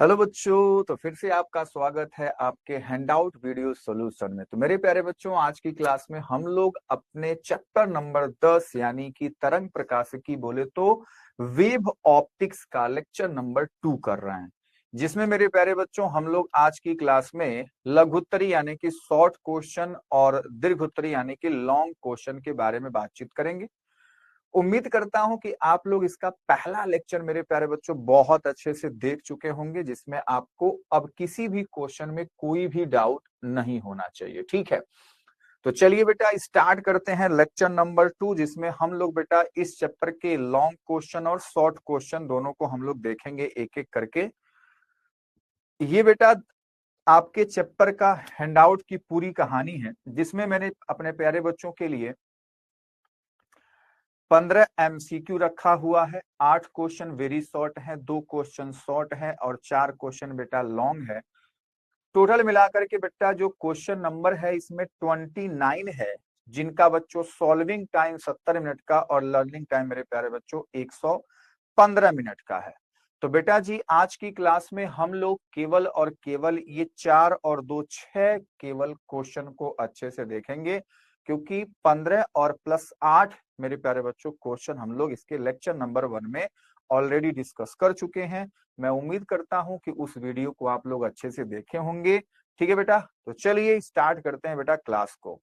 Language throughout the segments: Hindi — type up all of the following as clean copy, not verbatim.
हेलो बच्चों। तो फिर से आपका स्वागत है आपके हैंडआउट वीडियो सॉल्यूशन में। तो मेरे प्यारे बच्चों, आज की क्लास में हम लोग अपने चैप्टर नंबर 10 यानी कि तरंग प्रकाशिकी बोले तो वेव ऑप्टिक्स का लेक्चर नंबर 2 कर रहे हैं, जिसमें मेरे प्यारे बच्चों हम लोग आज की क्लास में लघुत्तरी यानी कि शॉर्ट क्वेश्चन और दीर्घोत्तरी यानी कि लॉन्ग क्वेश्चन के बारे में बातचीत करेंगे। उम्मीद करता हूं कि आप लोग इसका पहला लेक्चर मेरे प्यारे बच्चों बहुत अच्छे से देख चुके होंगे, जिसमें आपको अब किसी भी क्वेश्चन में कोई भी डाउट नहीं होना चाहिए। ठीक है, तो चलिए बेटा स्टार्ट करते हैं लेक्चर नंबर 2, जिसमें हम लोग बेटा इस चैप्टर के लॉन्ग क्वेश्चन और शॉर्ट क्वेश्चन दोनों को हम लोग देखेंगे एक एक करके। ये बेटा आपके चैप्टर का हैंडआउट की पूरी कहानी है, जिसमें मैंने अपने प्यारे बच्चों के लिए 15 एमसीक्यू रखा हुआ है। 8 क्वेश्चन वेरी शॉर्ट है, 2 क्वेश्चन शॉर्ट है और 4 क्वेश्चन बेटा लॉन्ग है। टोटल मिलाकर के बेटा जो क्वेश्चन नंबर है इसमें 29 है, जिनका बच्चों सॉल्विंग टाइम 70 मिनट का और लर्निंग टाइम मेरे प्यारे बच्चों 115 मिनट का है। तो बेटा जी आज की क्लास में हम लोग केवल और केवल ये 4 और 2 6 केवल क्वेश्चन को अच्छे से देखेंगे, क्योंकि 15 और +8 मेरे प्यारे बच्चों क्वेश्चन हम लोग इसके लेक्चर नंबर 1 में ऑलरेडी डिस्कस कर चुके हैं। मैं उम्मीद करता हूं कि उस वीडियो को आप लोग अच्छे से देखे होंगे। ठीक है बेटा, तो चलिए स्टार्ट करते हैं बेटा क्लास को।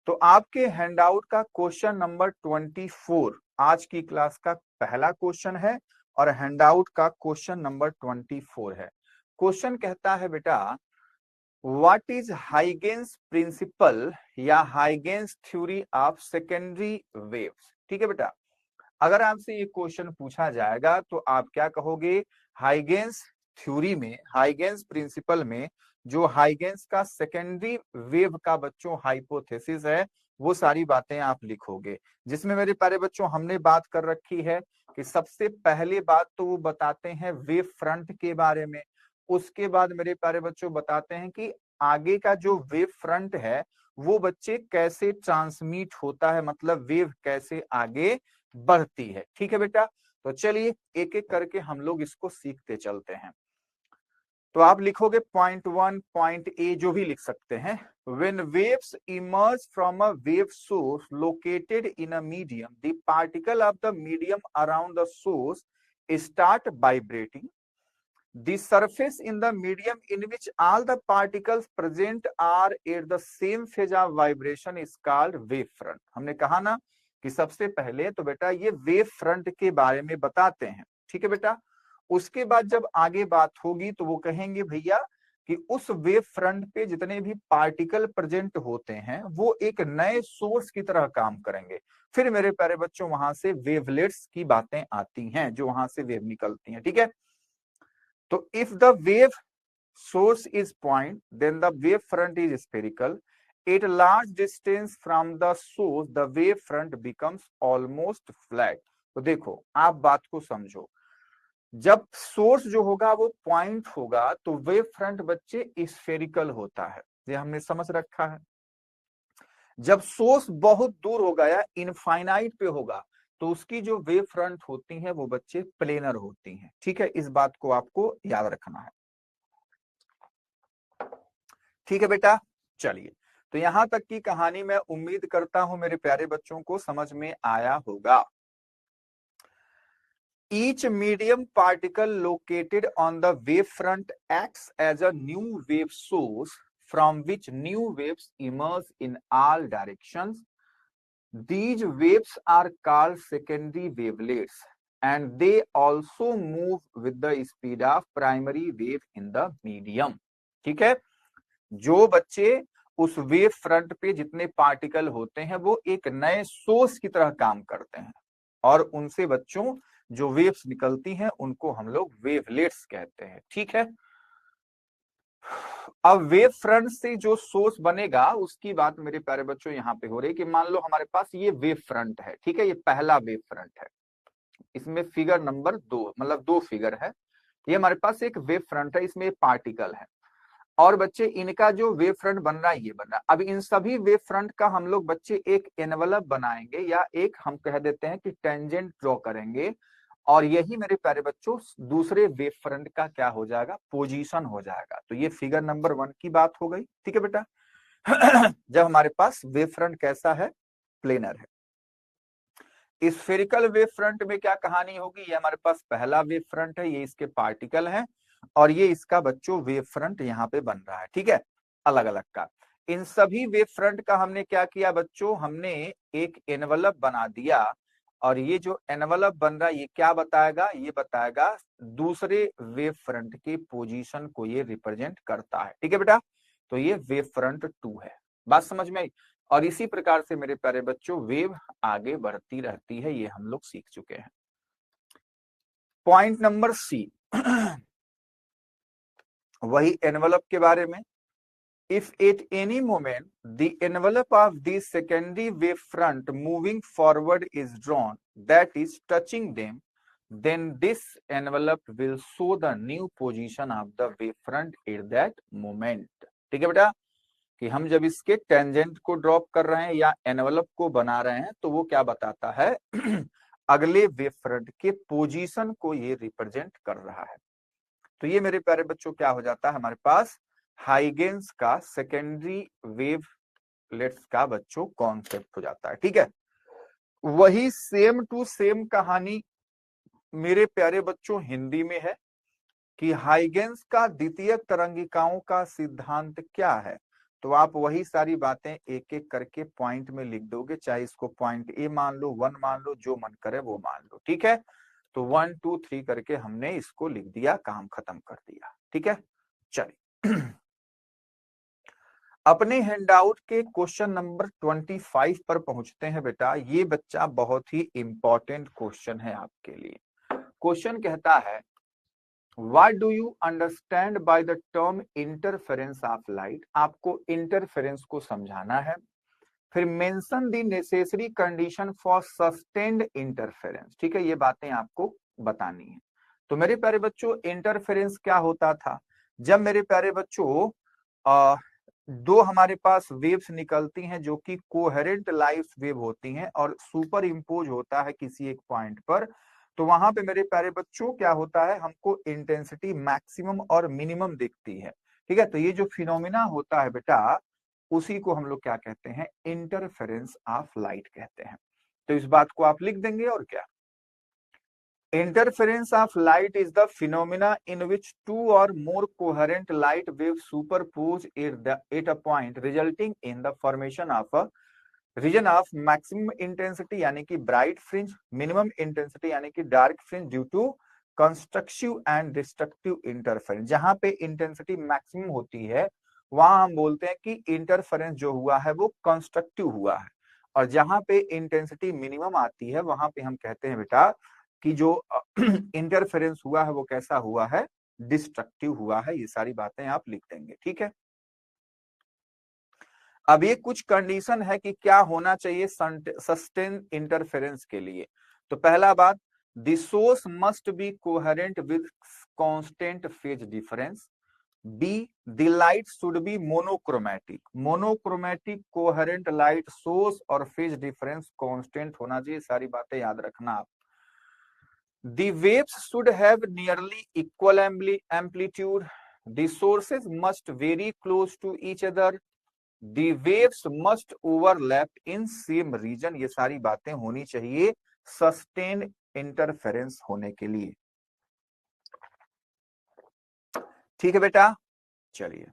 तो आपके हैंडआउट का क्वेश्चन नंबर 24 आज की क्लास का पहला क्वेश्चन है और हैंडआउट का क्वेश्चन नंबर 24 है। क्वेश्चन कहता है बेटा, व्हाट इज हाइगेन्स प्रिंसिपल या हाइगेन्स थ्योरी ऑफ सेकेंडरी वेव्स। ठीक है बेटा, अगर आपसे ये क्वेश्चन पूछा जाएगा तो आप क्या कहोगे? हाइगेन्स थ्योरी में, हाइगेन्स प्रिंसिपल में जो हाइगेन्स का सेकेंडरी वेव का बच्चों हाइपोथेसिस है, वो सारी बातें आप लिखोगे। जिसमें मेरे प्यारे बच्चों हमने बात कर रखी है कि सबसे पहले बात तो वो बताते हैं वेव फ्रंट के बारे में। उसके बाद मेरे प्यारे बच्चों बताते हैं कि आगे का जो वेव फ्रंट है वो बच्चे कैसे ट्रांसमिट होता है, मतलब वेव कैसे आगे बढ़ती है। ठीक है बेटा, तो चलिए एक एक करके हम लोग इसको सीखते चलते हैं। तो आप लिखोगे पॉइंट 1 पॉइंट ए जो भी लिख सकते हैं। When waves emerge from a wave source located in a medium, the particle of the medium around the source start vibrating. The surface in the medium in which all the particles present are at the same phase of vibration is called wave front. हमने कहा ना कि सबसे पहले तो बेटा ये वेव फ्रंट के बारे में बताते हैं। ठीक है बेटा, उसके बाद जब आगे बात होगी तो वो कहेंगे भैया कि उस वेव फ्रंट पे जितने भी पार्टिकल प्रेजेंट होते हैं वो एक नए सोर्स की तरह काम करेंगे। फिर मेरे प्यारे बच्चों वहां से वेवलेट्स की बातें आती हैं, जो वहां से वेव निकलती हैं। ठीक है, तो if the wave source is point, then the wave front is spherical. At large distance from the source, the wave front becomes almost flat. तो देखो आप बात को समझो, जब सोर्स जो होगा वो पॉइंट होगा तो वेव फ्रंट बच्चे स्फेरिकल होता है, ये हमने समझ रखा है। जब सोर्स बहुत दूर होगा या इनफाइनाइट पे होगा तो उसकी जो वेव फ्रंट होती है वो बच्चे प्लेनर होती हैं। ठीक है, इस बात को आपको याद रखना है। ठीक है बेटा, चलिए तो यहां तक की कहानी मैं उम्मीद करता हूं मेरे प्यारे बच्चों को समझ में आया होगा। Each medium particle located on the wavefront acts as a new wave source from which new waves emerge in all directions. These waves are called secondary wavelets and they also move with the speed of primary wave in the medium. ठीक है, जो बच्चे उस वेव फ्रंट पे जितने पार्टिकल होते हैं वो एक नए सोर्स की तरह काम करते हैं और उनसे बच्चों जो वेव्स निकलती हैं उनको हम लोग वेवलेट्स कहते हैं। ठीक है, अब वेव फ्रंट से जो सोर्स बनेगा उसकी बात मेरे प्यारे बच्चों यहाँ पे हो रही है कि मान लो हमारे पास ये वेव फ्रंट है। ठीक है, ये पहला वेव फ्रंट है, इसमें फिगर नंबर 2 मतलब 2 फिगर है। ये हमारे पास एक वेव फ्रंट है, इसमें पार्टिकल है और बच्चे इनका जो वेव फ्रंट बन रहा है ये बन रहा है। अब इन सभी वेव फ्रंट का हम लोग बच्चे एक एनवलप बनाएंगे या एक हम कह देते हैं कि टेंजेंट ड्रॉ करेंगे और यही मेरे प्यारे बच्चों दूसरे वेव फ्रंट का क्या हो जाएगा, पोजीशन हो जाएगा। तो ये फिगर नंबर 1 की बात हो गई। ठीक है बेटा। जब हमारे पास वेव फ्रंट कैसा है, प्लेनर है। स्फेरिकल वेव फ्रंट में क्या कहानी होगी, ये हमारे पास पहला वेव फ्रंट है, ये इसके पार्टिकल हैं और ये इसका बच्चों वेव फ्रंट यहाँ पे बन रहा है। ठीक है, अलग अलग का। इन सभी वेव फ्रंट का हमने क्या किया बच्चों, हमने एक एनवलप बना दिया और ये जो एनवलप बन रहा है ये क्या बताएगा, ये बताएगा दूसरे वेव फ्रंट के पोजीशन को ये रिप्रेजेंट करता है। ठीक है बेटा, तो ये वेव फ्रंट 2 है। बात समझ में आई। और इसी प्रकार से मेरे प्यारे बच्चों वेव आगे बढ़ती रहती है, ये हम लोग सीख चुके हैं। पॉइंट नंबर सी, वही एनवलप के बारे में। If at any moment the envelope of the secondary wave front moving forward is drawn that is touching them, then this envelope will show the new position of the wave front at that moment। ठीक है बेटा, कि हम जब इसके टेंजेंट को ड्रॉप कर रहे हैं या एनवलप को बना रहे हैं तो वो क्या बताता है अगले वेव फ्रंट के पोजीशन को ये रिप्रेजेंट कर रहा है। तो ये मेरे प्यारे बच्चों क्या हो जाता है, हमारे पास हाइगेंस का सेकेंडरी वेवलेट्स का बच्चों कॉन्सेप्ट हो जाता है। ठीक है, वही सेम टू सेम कहानी मेरे प्यारे बच्चों हिंदी में है कि हाइगेंस का द्वितीयक तरंगिकाओं का सिद्धांत क्या है। तो आप वही सारी बातें एक एक करके पॉइंट में लिख दोगे, चाहे इसको पॉइंट ए मान लो, 1 मान लो, जो मन करे वो मान लो। ठीक है, तो 1 2 3 करके हमने इसको लिख दिया, काम खत्म कर दिया। ठीक है, चलिए अपने हैंडआउट के क्वेश्चन नंबर 25 पर पहुंचते हैं बेटा। ये बच्चा बहुत ही इंपॉर्टेंट क्वेश्चन है आपके लिए। क्वेश्चन कहता है what do you understand by the term interference of light. आपको इंटरफेरेंस को समझाना है। फिर mention the necessary condition for sustained interference. ठीक है, ये बातें आपको बतानी है। तो मेरे प्यारे बच्चों इंटरफेरेंस क्या होता था, जब मेरे प्यारे बच्चों दो हमारे पास वेव्स निकलती हैं जो कि कोहेरेंट लाइट वेव होती हैं और सुपर इम्पोज होता है किसी एक पॉइंट पर, तो वहां पे मेरे प्यारे बच्चों क्या होता है, हमको इंटेंसिटी मैक्सिमम और मिनिमम दिखती है। ठीक है, तो ये जो फिनोमिना होता है बेटा उसी को हम लोग क्या कहते हैं, इंटरफेरेंस ऑफ लाइट कहते हैं। तो इस बात को आप लिख देंगे और क्या, interference of light is the phenomena in which two or more coherent light waves superpose at a point resulting in the formation of a region of maximum intensity यानी कि bright fringe, minimum intensity यानी कि dark fringe due to constructive and destructive interference। जहां पे इंटेंसिटी मैक्सिमम होती है वहां हम बोलते हैं कि इंटरफेरेंस जो हुआ है वो कंस्ट्रक्टिव हुआ है, और जहां पे इंटेंसिटी मिनिमम आती है वहां पे हम कहते हैं बेटा कि जो इंटरफेरेंस हुआ है वो कैसा हुआ है, डिस्ट्रक्टिव हुआ है। ये सारी बातें आप लिख देंगे। ठीक है, अब ये कुछ कंडीशन है कि क्या होना चाहिए सस्टेन इंटरफेरेंस के लिए। तो पहला बात, the source must be coherent with constant phase difference. B, the light should be monochromatic. Monochromatic coherent light source और फेज डिफरेंस कांस्टेंट होना चाहिए। सारी बातें याद रखना आप। The waves should have nearly equal amplitude. The sources must vary close to each other. The waves must overlap in same region। ये सारी बातें होनी चाहिए सस्टेन इंटरफेरेंस होने के लिए। ठीक है बेटा, चलिए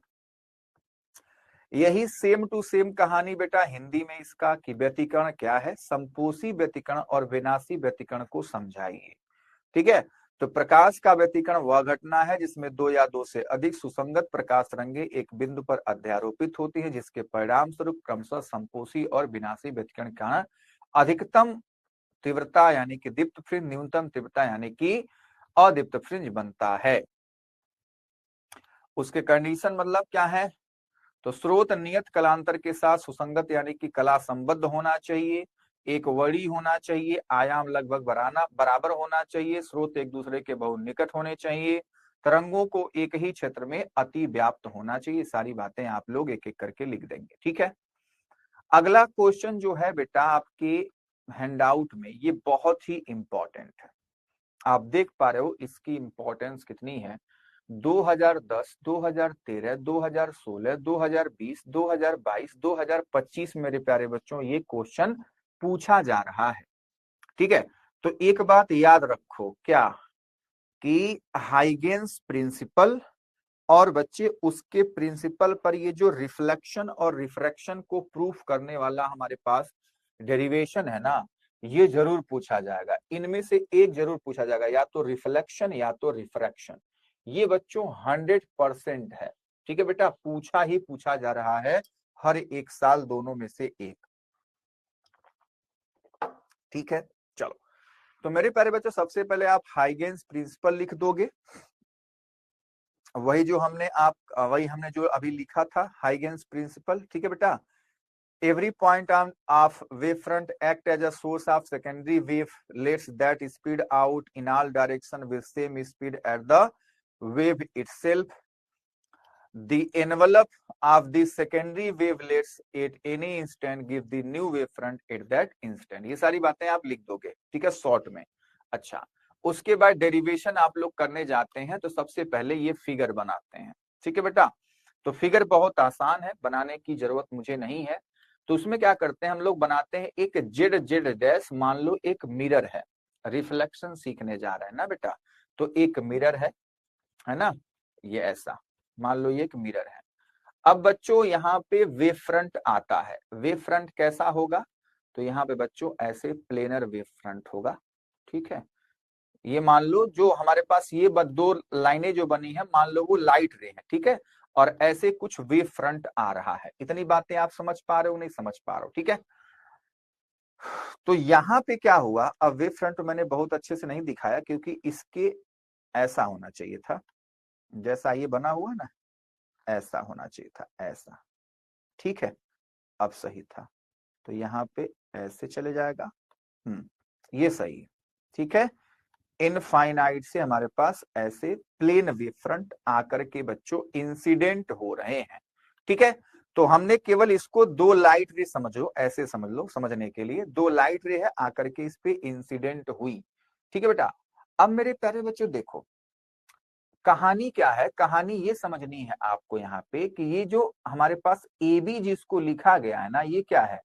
यही सेम टू सेम कहानी बेटा हिंदी में इसका कि व्यतिकरण क्या है, संपोषी व्यतिकरण और विनाशी व्यतिकरण को समझाइए। ठीक है, तो प्रकाश का व्यतिकरण वह घटना है जिसमें दो या दो से अधिक सुसंगत प्रकाश रंगे एक बिंदु पर अध्यारोपित होती है, जिसके परिणाम स्वरूप क्रमशः संपोषी और विनाशी व्यतिकरण के कारण अधिकतम तीव्रता यानी कि दीप्त फ्रिंज, न्यूनतम तीव्रता यानी कि अदीप्त फ्रिंज बनता है। उसके कंडीशन मतलब क्या है, तो स्रोत नियत कलांतर के साथ सुसंगत यानी कि कला संबद्ध होना चाहिए, एक वड़ी होना चाहिए, आयाम लगभग बराबर होना चाहिए, स्रोत एक दूसरे के बहुत निकट होने चाहिए, तरंगों को एक ही क्षेत्र में अति व्याप्त होना चाहिए। सारी बातें आप लोग एक एक करके लिख देंगे। ठीक है, अगला क्वेश्चन जो है बेटा आपके हैंडआउट में ये बहुत ही इंपॉर्टेंट है। आप देख पा रहे हो इसकी इंपॉर्टेंस कितनी है। 2010, 2013, 2016, 2020, 2022, 2025 मेरे प्यारे बच्चों ये क्वेश्चन पूछा जा रहा है। ठीक है, तो एक बात याद रखो क्या, कि हाइगेन्स प्रिंसिपल और बच्चे उसके प्रिंसिपल पर ये जो रिफ्लेक्शन और रिफ्रैक्शन को प्रूफ करने वाला हमारे पास डेरिवेशन है ना, ये जरूर पूछा जाएगा। इनमें से एक जरूर पूछा जाएगा, या तो रिफ्लेक्शन या तो रिफ्रैक्शन। ये बच्चों 100% है। ठीक है बेटा, पूछा ही पूछा जा रहा है हर एक साल, दोनों में से एक। ठीक है, चलो। तो मेरे प्यारे बच्चों सबसे पहले आप हाइगेन्स प्रिंसिपल लिख दोगे, वही हमने जो अभी लिखा था हाइगेन्स प्रिंसिपल। ठीक है बेटा, every point of wave front act as a source of secondary wave lets that speed out in all direction with same speed at the wave itself. The envelope of the secondary wavelets at any instant give the new wave front at that instant. ये सारी बातें आप लिख दोगे, ठीक है, शॉर्ट में। अच्छा, उसके बाद डेरिवेशन आप लोग करने जाते हैं तो सबसे पहले ये फिगर बनाते हैं। ठीक है बेटा, तो फिगर बहुत आसान है, बनाने की जरूरत मुझे नहीं है। तो उसमें क्या करते हैं हम लोग, बनाते हैं एक जेड जेड डैश, मान लो एक मिरर है, रिफ्लेक्शन सीखने जा रहे हैं ना बेटा, तो एक मिरर है ना, ये ऐसा मान लो ये एक मिरर है। अब बच्चों यहाँ पे वेव फ्रंट आता है। वेव फ्रंट कैसा होगा, तो यहाँ पे बच्चों ऐसे प्लेनर वेव फ्रंट होगा। ठीक है, ये मान लो जो हमारे पास ये दो लाइनें जो बनी है, मान लो वो लाइट रे है। ठीक है, और ऐसे कुछ वेव फ्रंट आ रहा है। इतनी बातें आप समझ पा रहे हो, नहीं समझ पा रहे हो? ठीक है, तो यहाँ पे क्या हुआ, अब वेव फ्रंट मैंने बहुत अच्छे से नहीं दिखाया क्योंकि इसके ऐसा होना चाहिए था, जैसा ये बना हुआ ना, ऐसा होना चाहिए था, ऐसा। ठीक है, अब सही था, तो यहाँ पे ऐसे चले जाएगा। ये सही है। ठीक है, इनफाइनाइट से हमारे पास ऐसे प्लेन वेव फ्रंट आकर के बच्चों इंसिडेंट हो रहे हैं। ठीक है, तो हमने केवल इसको दो लाइट रे समझो, ऐसे समझ लो, समझने के लिए दो लाइट रे है आकर के इस पे इंसिडेंट हुई। ठीक है बेटा, अब मेरे प्यारे बच्चों देखो कहानी क्या है, कहानी ये समझनी है आपको यहाँ पे कि ये जो हमारे पास ए बी जिसको लिखा गया है ना, ये क्या है,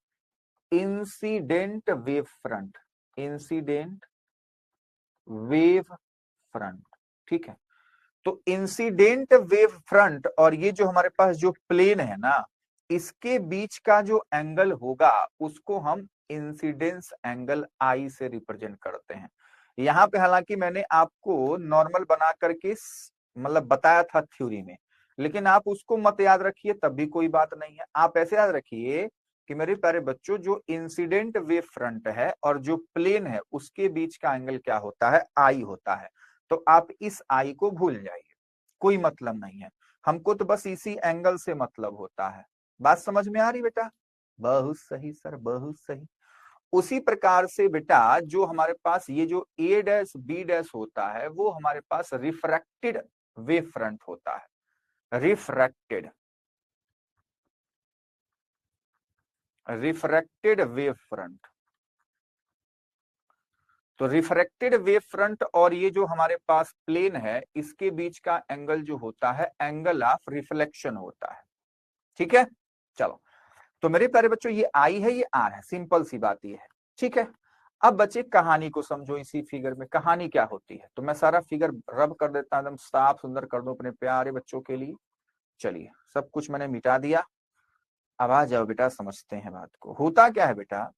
incident wave front, incident wave front. ठीक है, तो इंसिडेंट वेव फ्रंट और ये जो हमारे पास जो प्लेन है ना, इसके बीच का जो एंगल होगा उसको हम इंसिडेंस एंगल आई से रिप्रेजेंट करते हैं। यहाँ पे हालांकि मैंने आपको नॉर्मल बना करके मतलब बताया था थ्योरी में, लेकिन आप उसको मत याद रखिए तब भी कोई बात नहीं है। आप ऐसे याद रखिए कि मेरे प्यारे बच्चों जो इंसिडेंट वेव फ्रंट है और जो प्लेन है उसके बीच का एंगल क्या होता है, आई होता है। तो आप इस आई को भूल जाइए, कोई मतलब नहीं है, हमको तो बस इसी एंगल से मतलब होता है। बात समझ में आ रही बेटा? बहुत सही सर, बहुत सही। उसी प्रकार से बेटा जो हमारे पास ये जो ए डैश बी डैश होता है वो हमारे पास रिफ्रैक्टेड वेव फ्रंट होता है। Refracted, refracted wave front. तो रिफ्रैक्टेड वेव फ्रंट और ये जो हमारे पास प्लेन है इसके बीच का एंगल जो होता है एंगल ऑफ रिफ्लेक्शन होता है। ठीक है, चलो। तो मेरे प्यारे बच्चों ये आई है, ये आर है, सिंपल सी बात ये है। ठीक है, अब बच्चे कहानी को समझो। इसी फिगर में कहानी क्या होती है, तो मैं सारा फिगर रब कर देता हूं, एकदम साफ सुंदर कर दो अपने प्यारे बच्चों के लिए। चलिए, सब कुछ मैंने मिटा दिया, अब आ जाओ बेटा समझते हैं बात को। होता क्या है बेटा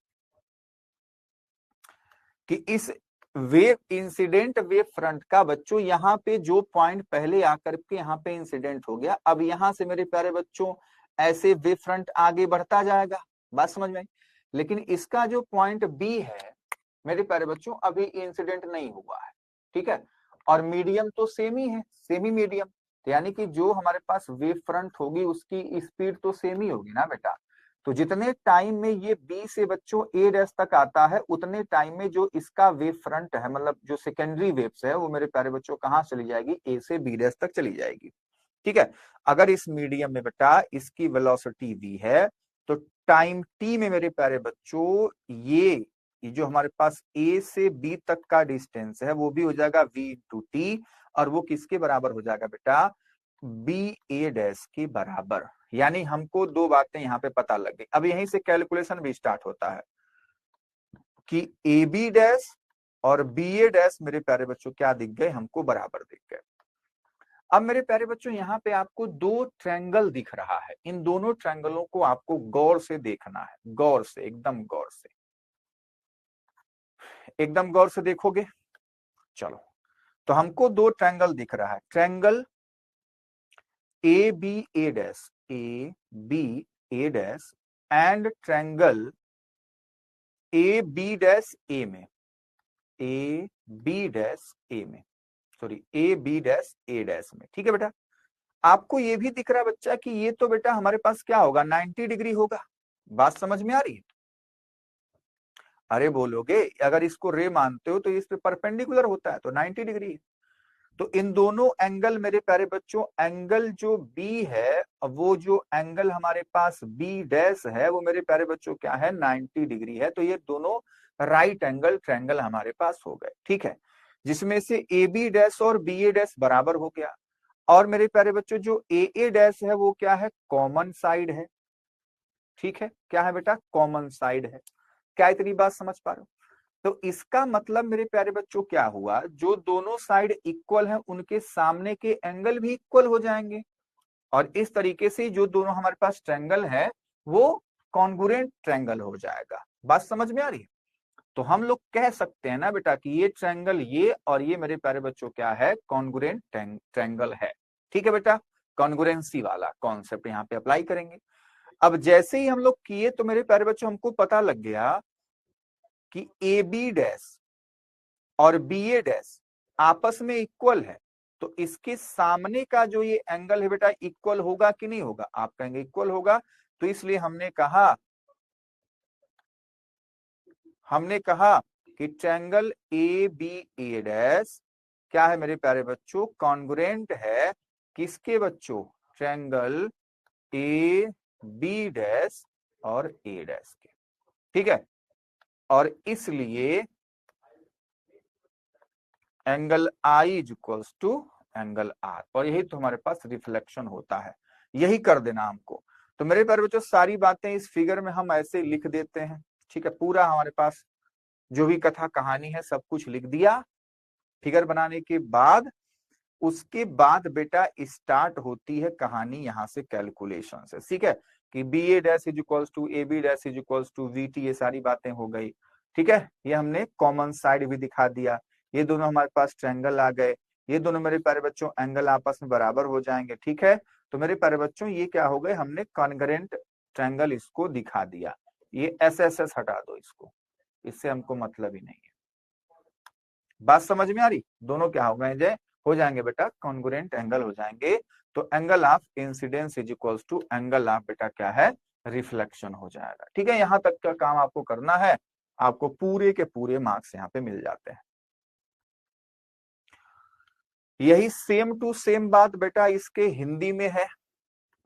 कि इस वेव इंसिडेंट वेव फ्रंट का बच्चों यहाँ पे जो पॉइंट पहले आकर के यहाँ पे इंसिडेंट हो गया, अब यहाँ से मेरे प्यारे बच्चों ऐसे वेव फ्रंट आगे बढ़ता जाएगा। बात समझ में आई? लेकिन इसका जो पॉइंट बी है मेरे प्यारे बच्चों अभी इंसिडेंट नहीं हुआ है। ठीक है, और मीडियम तो सेम ही है, सेमी मीडियम, तो यानी कि जो हमारे पास वेव फ्रंट होगी उसकी स्पीड तो सेम ही होगी ना बेटा। तो जितने टाइम में ये बी से बच्चों ए डैश तक आता है उतने टाइम में जो इसका वेव फ्रंट है, मतलब जो सेकेंडरी वेव्स है, वो मेरे प्यारे बच्चों कहाँ चली जाएगी, ए से बी डैश तक चली जाएगी। ठीक है, अगर इस मीडियम में बेटा इसकी वेलोसिटी v है तो टाइम t में मेरे प्यारे बच्चों ये ये जो हमारे पास ए से बी तक का डिस्टेंस है वो भी हो जाएगा v इंटू टी, और वो किसके बराबर हो जाएगा बेटा, बी ए डैश के बराबर। यानी हमको दो बातें यहाँ पे पता लग गई। अब यहीं से कैलकुलेशन भी स्टार्ट होता है कि ए बी डैश और बी ए डैश मेरे प्यारे बच्चों क्या दिख गए, हमको बराबर दिख गए। अब मेरे प्यारे बच्चों यहाँ पे आपको दो ट्रायंगल दिख रहा है, इन दोनों ट्रायंगलों को आपको गौर से देखना है, गौर से, एकदम गौर से, एकदम गौर से देखोगे। चलो, तो हमको दो ट्रायंगल दिख रहा है, triangle A B A dash, A B A dash and triangle A B dash A में, ए बी डैश ए में, sorry A B dash A dash में। ठीक है बेटा, आपको ये भी दिख रहा है बच्चा कि ये तो बेटा हमारे पास क्या होगा, 90 डिग्री होगा। बात समझ में आ रही है? अरे बोलोगे अगर इसको रे मानते हो तो इस पे परपेंडिकुलर होता है तो 90 डिग्री है। तो इन दोनों एंगल मेरे प्यारे बच्चों, एंगल जो बी है, वो जो एंगल हमारे पास बी डैश है वो मेरे प्यारे बच्चों क्या है, 90 डिग्री है। तो ये दोनों राइट एंगल ट्रायंगल हमारे पास हो गए। ठीक है, जिसमें से ए बी डैश और बी ए डैश बराबर हो गया, और मेरे प्यारे बच्चों जो ए डैश है वो क्या है, कॉमन साइड है। ठीक है, क्या है बेटा, कॉमन साइड है। क्या इतनी बात समझ पा रहे हो? तो इसका मतलब मेरे प्यारे बच्चों क्या हुआ, जो दोनों साइड इक्वल हैं उनके सामने के एंगल भी इक्वल हो जाएंगे, और इस तरीके से जो दोनों हमारे पास ट्रायंगल है वो कॉन्ग्रुएंट ट्रायंगल हो जाएगा। बात समझ में आ रही है? तो हम लोग कह सकते हैं ना बेटा कि ये ट्रायंगल ये और ये मेरे प्यारे बच्चों क्या है, कॉन्ग्रुएंट ट्रायंगल है। ठीक है बेटा, कॉन्ग्रुएंसी वाला कॉन्सेप्ट यहाँ पे अप्लाई करेंगे। अब जैसे ही हम लोग किए तो मेरे प्यारे बच्चों हमको पता लग गया कि ए बी डैश और बी ए डैश आपस में इक्वल है, तो इसके सामने का जो ये एंगल है बेटा इक्वल होगा कि नहीं होगा, आप कहेंगे इक्वल होगा। तो इसलिए हमने कहा कि triangle A B A dash क्या है मेरे प्यारे बच्चों, कॉन्ग्रुएंट है किसके बच्चों, ट्रायंगल ए बी डैश और ए डैश के। ठीक है, और इसलिए angle I is equals to angle R, और यही तो हमारे पास रिफ्लेक्शन होता है, यही कर देना हमको। तो मेरे प्यारे बच्चों सारी बातें इस फिगर में हम ऐसे लिख देते हैं। ठीक है, पूरा हमारे पास जो भी कथा कहानी है सब कुछ लिख दिया फिगर बनाने के बाद। उसके बाद बेटा स्टार्ट होती है कहानी यहाँ से कैलकुलेशन से। ठीक है, कि B A dash is equals to A B dash is equals to V T, ये सारी बातें हो गई। ठीक है, ये हमने कॉमन साइड भी दिखा दिया, ये दोनों हमारे पास ट्रायंगल आ गए, ये दोनों मेरे प्यारे बच्चों एंगल आपस में बराबर हो जाएंगे। ठीक है, तो मेरे प्यारे बच्चों ये क्या हो गए, हमने कॉन्ग्रुएंट ट्रायंगल इसको दिखा दिया। ये एस हटा दो इसको, इससे हमको मतलब ही नहीं है। बात समझ में आ रही? दोनों क्या हो गए, जय हो जाएंगे बेटा, कॉन्ग्रुएंट एंगल हो जाएंगे। तो angle of incidence is equals to angle of बेटा क्या है, रिफ्लेक्शन हो जाएगा। ठीक है, यहां तक का काम आपको करना है, आपको पूरे के पूरे मार्क्स यहाँ पे मिल जाते हैं। यही सेम टू सेम बात बेटा इसके हिंदी में है।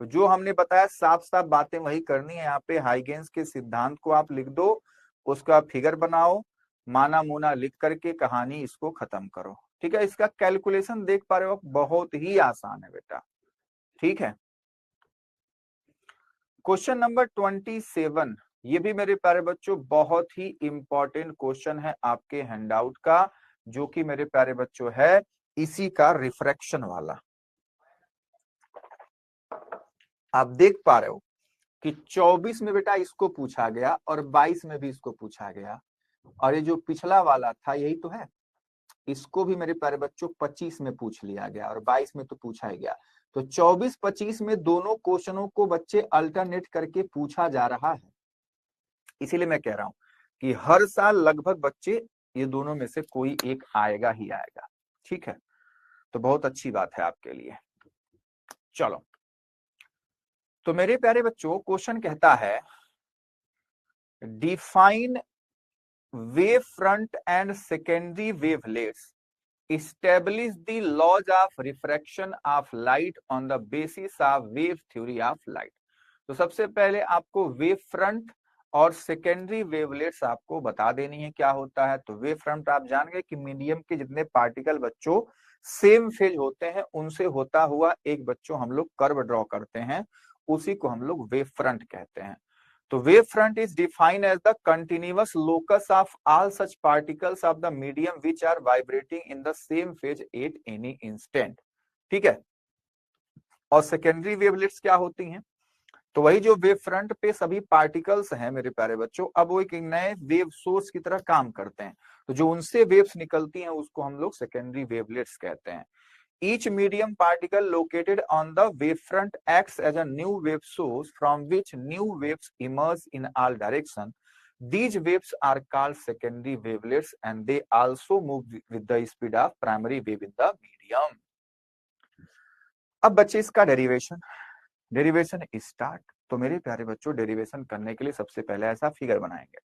जो हमने बताया साफ साफ बातें वही करनी है। यहाँ पे हाइगेंस के सिद्धांत को आप लिख दो, उसका फिगर बनाओ, माना मुना लिख करके कहानी इसको खत्म करो। ठीक है, इसका कैलकुलेशन देख पा रहे हो, बहुत ही आसान है बेटा। ठीक है, क्वेश्चन नंबर 27, ये भी मेरे प्यारे बच्चों बहुत ही इंपॉर्टेंट क्वेश्चन है आपके हैंडआउट का, जो कि मेरे प्यारे बच्चों है इसी का रिफ्रैक्शन वाला। आप देख पा रहे हो कि 24 में बेटा इसको पूछा गया और 22 में भी इसको पूछा गया, और ये जो पिछला वाला था यही तो है, इसको भी मेरे प्यारे बच्चों 25 में पूछ लिया गया और 22 में तो पूछा ही गया। तो 24-25 में दोनों क्वेश्चनों को बच्चे अल्टरनेट करके पूछा जा रहा है। इसीलिए मैं कह रहा हूं कि हर साल लगभग बच्चे ये दोनों में से कोई एक आएगा ही आएगा। ठीक है, तो बहुत अच्छी बात है आपके लिए। चलो, तो मेरे प्यारे बच्चों क्वेश्चन कहता है define wave front end secondary wavelets, establish the laws of refraction of light on the basis of wave theory of light। तो सबसे पहले आपको वेव फ्रंट और सेकेंडरी वेवलेट्स आपको बता देनी है क्या होता है। तो वेव फ्रंट आप जान गए कि मीडियम के जितने पार्टिकल बच्चों सेम फेज होते हैं उनसे होता हुआ एक बच्चों हम लोग कर्व ड्रॉ करते हैं, उसी को हम लोग वेव फ्रंट कहते हैं। तो wave front is defined as the continuous locus of all such particles of the medium which are vibrating in the same phase at any instant। ठीक है। और सेकेंडरी वेवलेट्स क्या होती हैं? तो वही जो वेव फ्रंट पे सभी पार्टिकल्स हैं मेरे प्यारे बच्चों, अब वो एक नए वेव सोर्स की तरह काम करते हैं। तो जो उनसे वेव्स निकलती हैं उसको हम लोग सेकेंडरी वेवलेट्स कहते हैं। Each medium particle located on the wavefront acts as a new wave source from which new waves emerge in all directions. These waves are called secondary wavelets and they also move with the speed of primary wave in the medium. अब बच्चे इसका डेरिवेशन स्टार्ट। तो मेरे प्यारे बच्चों डेरिवेशन करने के लिए सबसे पहले ऐसा फिगर बनाएंगे।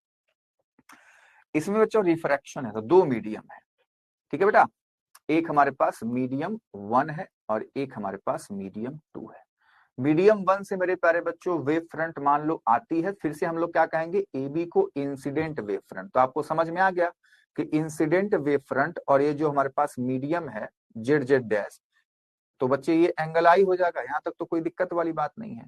इसमें बच्चों रिफ्रैक्शन है, तो दो मीडियम है, ठीक है बेटा। एक हमारे पास मीडियम 1 है और एक हमारे पास मीडियम 2 है। मीडियम 1 से मेरे प्यारे बच्चों वेव फ्रंट मान लो आती है, फिर से हम लोग क्या कहेंगे, AB को इंसिडेंट वेव फ्रंट। तो आपको समझ में आ गया कि इंसिडेंट वेव फ्रंट और ये जो हमारे पास मीडियम है ZZ डैश, तो बच्चे ये एंगल आई हो जाएगा, यहां तक तो कोई दिक्कत वाली बात नहीं है।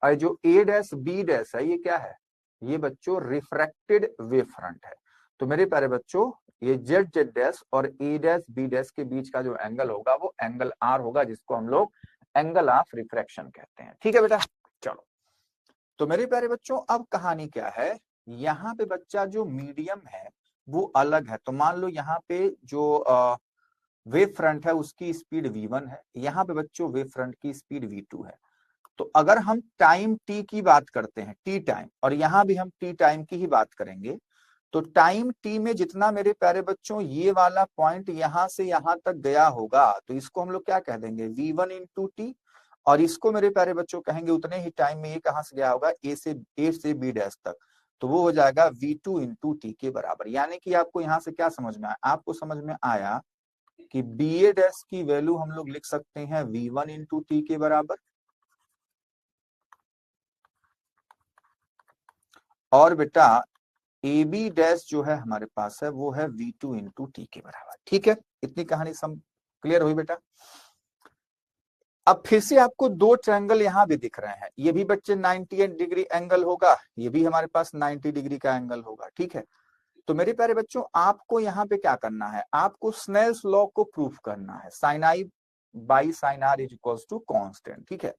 और जो A डैश B डैश है ये क्या है, ये बच्चों रिफ्रैक्टेड वेव फ्रंट है। तो मेरे प्यारे बच्चों ये ZZ डैश और A डैश B डैश के बीच का जो एंगल होगा वो एंगल R होगा, जिसको हम लोग एंगल ऑफ रिफ्रैक्शन कहते हैं। ठीक है बेटा, चलो। तो मेरे प्यारे बच्चों अब कहानी क्या है, यहाँ पे बच्चा जो मीडियम है वो अलग है। तो मान लो यहाँ पे जो वेव फ्रंट है उसकी स्पीड v1 है, यहाँ पे बच्चों वेव फ्रंट की स्पीड v2 है। तो अगर हम टाइम t की बात करते हैं, t टाइम, और यहाँ भी हम t टाइम की ही बात करेंगे, तो टाइम t में जितना मेरे प्यारे बच्चों ये वाला पॉइंट यहां से यहां तक गया होगा, तो इसको हम लोग क्या कह देंगे, v1 इंटू टी। और इसको मेरे प्यारे बच्चों कहेंगे उतने ही टाइम में ये कहां से गया होगा, ए से बी डैश तक, तो वो हो जाएगा v2 इंटू टी के बराबर। यानी कि आपको यहां से क्या समझ में आया, आपको समझ में आया कि बी ए डैश की वैल्यू हम लोग लिख सकते हैं v1 इंटू टी के बराबर, और बेटा ए बी डैश जो है हमारे पास है वो है v2 इंटू टी के बराबर। ठीक है, इतनी कहानी सब क्लियर हुई बेटा। अब फिर से आपको दो ट्रायंगल यहां भी दिख रहे हैं, ये भी बच्चे 98 डिग्री एंगल होगा, ये भी हमारे पास 90 डिग्री का एंगल होगा। ठीक है, तो मेरे प्यारे बच्चों आपको यहाँ पे क्या करना है, आपको स्नेल्स लॉ को प्रूफ करना है, sine I by sine are is equals to constant. ठीक है,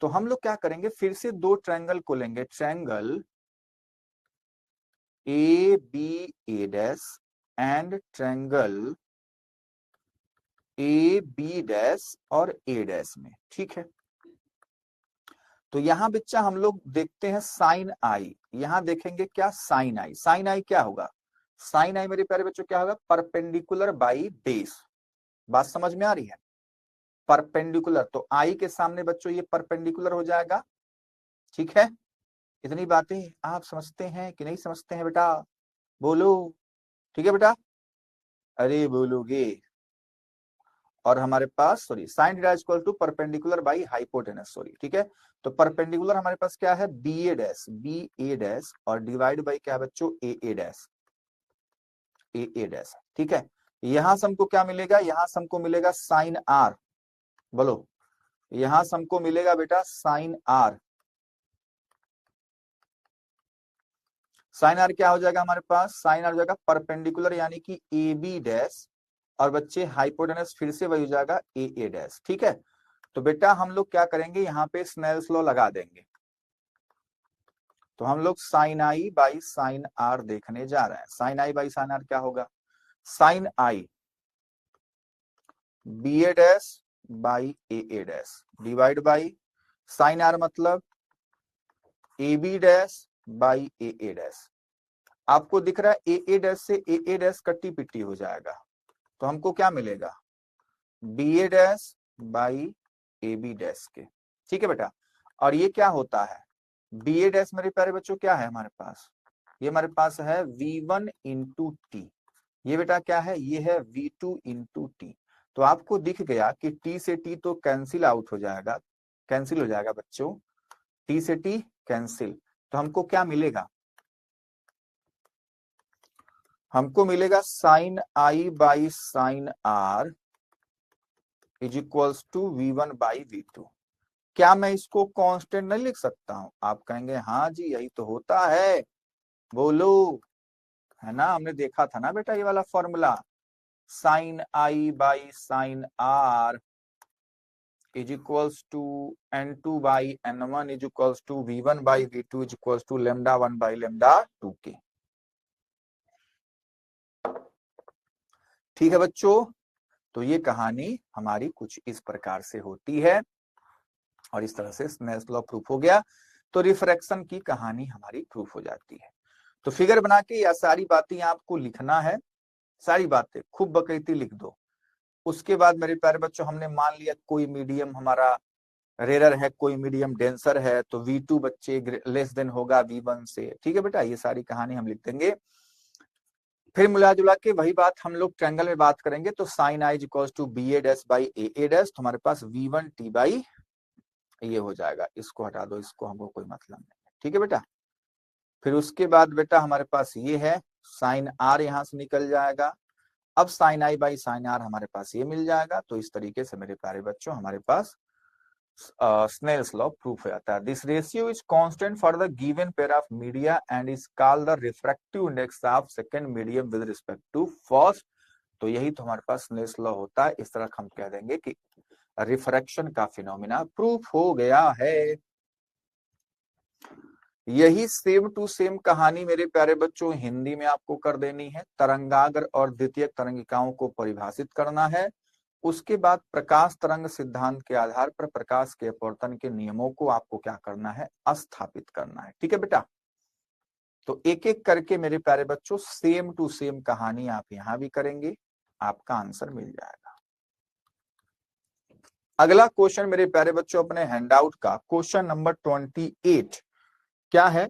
तो हम लोग क्या करेंगे, फिर से दो ट्रायंगल को लेंगे, triangle A B A dash and triangle A B dash और ए डैश में। ठीक है, तो यहां बच्चा हम लोग देखते हैं साइन आई, यहां देखेंगे क्या, साइन आई। साइन आई क्या होगा, साइन आई मेरे प्यारे बच्चों क्या होगा, परपेंडिकुलर बाई बेस। बात समझ में आ रही है, परपेंडिकुलर, तो आई के सामने बच्चों ये परपेंडिकुलर हो जाएगा। ठीक है, इतनी बातें आप समझते हैं कि नहीं समझते हैं बेटा, बोलो। ठीक है बेटा, अरे बोलोगे। और हमारे पास sorry sine theta equal to perpendicular by hypotenuse, sorry. ठीक है, तो परपेंडिकुलर हमारे पास क्या है, बी ए डैश और डिवाइड बाई क्या है बच्चों, ए डैश, ए डैश। ठीक है, यहां से हमको क्या मिलेगा, यहां से हमको मिलेगा साइन आर, बोलो, यहां से हमको मिलेगा बेटा साइन आर। साइन आर क्या हो जाएगा हमारे पास, साइन आर हो जाएगा परपेंडिकुलर यानी कि ए बी डैश, और बच्चे हाइपोटेनस फिर से वही हो जाएगा ए डैश। ठीक है, तो बेटा हम लोग क्या करेंगे, यहाँ पे स्नेल्स लॉ लगा देंगे। तो हम लोग sine I by sine r देखने जा रहे हैं। Sine I by sine r क्या होगा, sine i B A dash by A dash divide by sine r मतलब A B dash by A dash. आपको दिख रहा है ए डैश से ए डैश कट्टी पिट्टी हो जाएगा, तो हमको क्या मिलेगा, B A dash by A B dash के। ठीक है बेटा, और ये क्या होता है, बी ए डैश मेरे प्यारे बच्चों क्या है हमारे पास, ये हमारे पास है v1 इंटू टी, ये बेटा क्या है, ये है v2 इंटू टी। तो आपको दिख गया कि t से t तो कैंसिल आउट हो जाएगा, कैंसिल हो जाएगा बच्चों, t से t कैंसिल, तो हमको क्या मिलेगा, हमको मिलेगा sine I by sine are is equals to V1 by V2। क्या मैं इसको कांस्टेंट नहीं लिख सकता हूं? आप कहेंगे हाँ जी यही तो होता है, बोलो, है ना, हमने देखा था ना बेटा ये वाला formula, sine I by sine are is equals to N2 by N1 is equals to V1 by V2 is equals to λ1 by λ2 के। ठीक है बच्चों, तो ये कहानी हमारी कुछ इस प्रकार से होती है और इस तरह से स्नेल्स लॉ प्रूफ हो गया, तो रिफ्रैक्शन की कहानी हमारी प्रूफ हो जाती है। तो फिगर बना के या सारी बातें आपको लिखना है, सारी बातें खूब बकैती लिख दो। उसके बाद मेरे प्यारे बच्चों हमने मान लिया कोई मीडियम हमारा रेयर है, कोई मीडियम डेंसर है, तो V2 बच्चे लेस देन होगा V1 से। ठीक है बेटा, ये सारी कहानी हम लिख देंगे। फिर मिला जुला के वही बात हम लोग ट्रायंगल में बात करेंगे, तो sine I equals to BA dash by AA dash, तो हमारे पास V1 T बाई ये हो जाएगा। इसको हटा दो, इसको हमको कोई मतलब नहीं है। ठीक है बेटा, फिर उसके बाद बेटा हमारे पास ये है साइन आर यहां से निकल जाएगा। अब sine I by sine R हमारे पास ये मिल जाएगा। तो इस तरीके से मेरे प्यारे बच्चों हमारे पास Snell's law प्रूफ हो जाता है। This ratio is constant for the given pair of media and is called the refractive index of second medium with respect to first. तो यही तो हमारे पास Snell's law होता है। इस तरह हम कह देंगे कि रिफ्रैक्शन का फिनोमिना प्रूफ हो गया है। यही सेम टू सेम कहानी मेरे प्यारे बच्चों हिंदी में आपको कर देनी है। तरंगाग्र और द्वितीयक तरंगिकाओं को परिभाषित करना है। उसके बाद प्रकाश तरंग सिद्धांत के आधार पर प्रकाश के अपवर्तन के नियमों को आपको क्या करना है, स्थापित करना है। ठीक है बेटा, तो एक एक करके मेरे प्यारे बच्चों सेम टू सेम कहानी आप यहां भी करेंगे, आपका आंसर मिल जाएगा। अगला क्वेश्चन मेरे प्यारे बच्चों अपने हैंडआउट का क्वेश्चन नंबर 28 क्या है,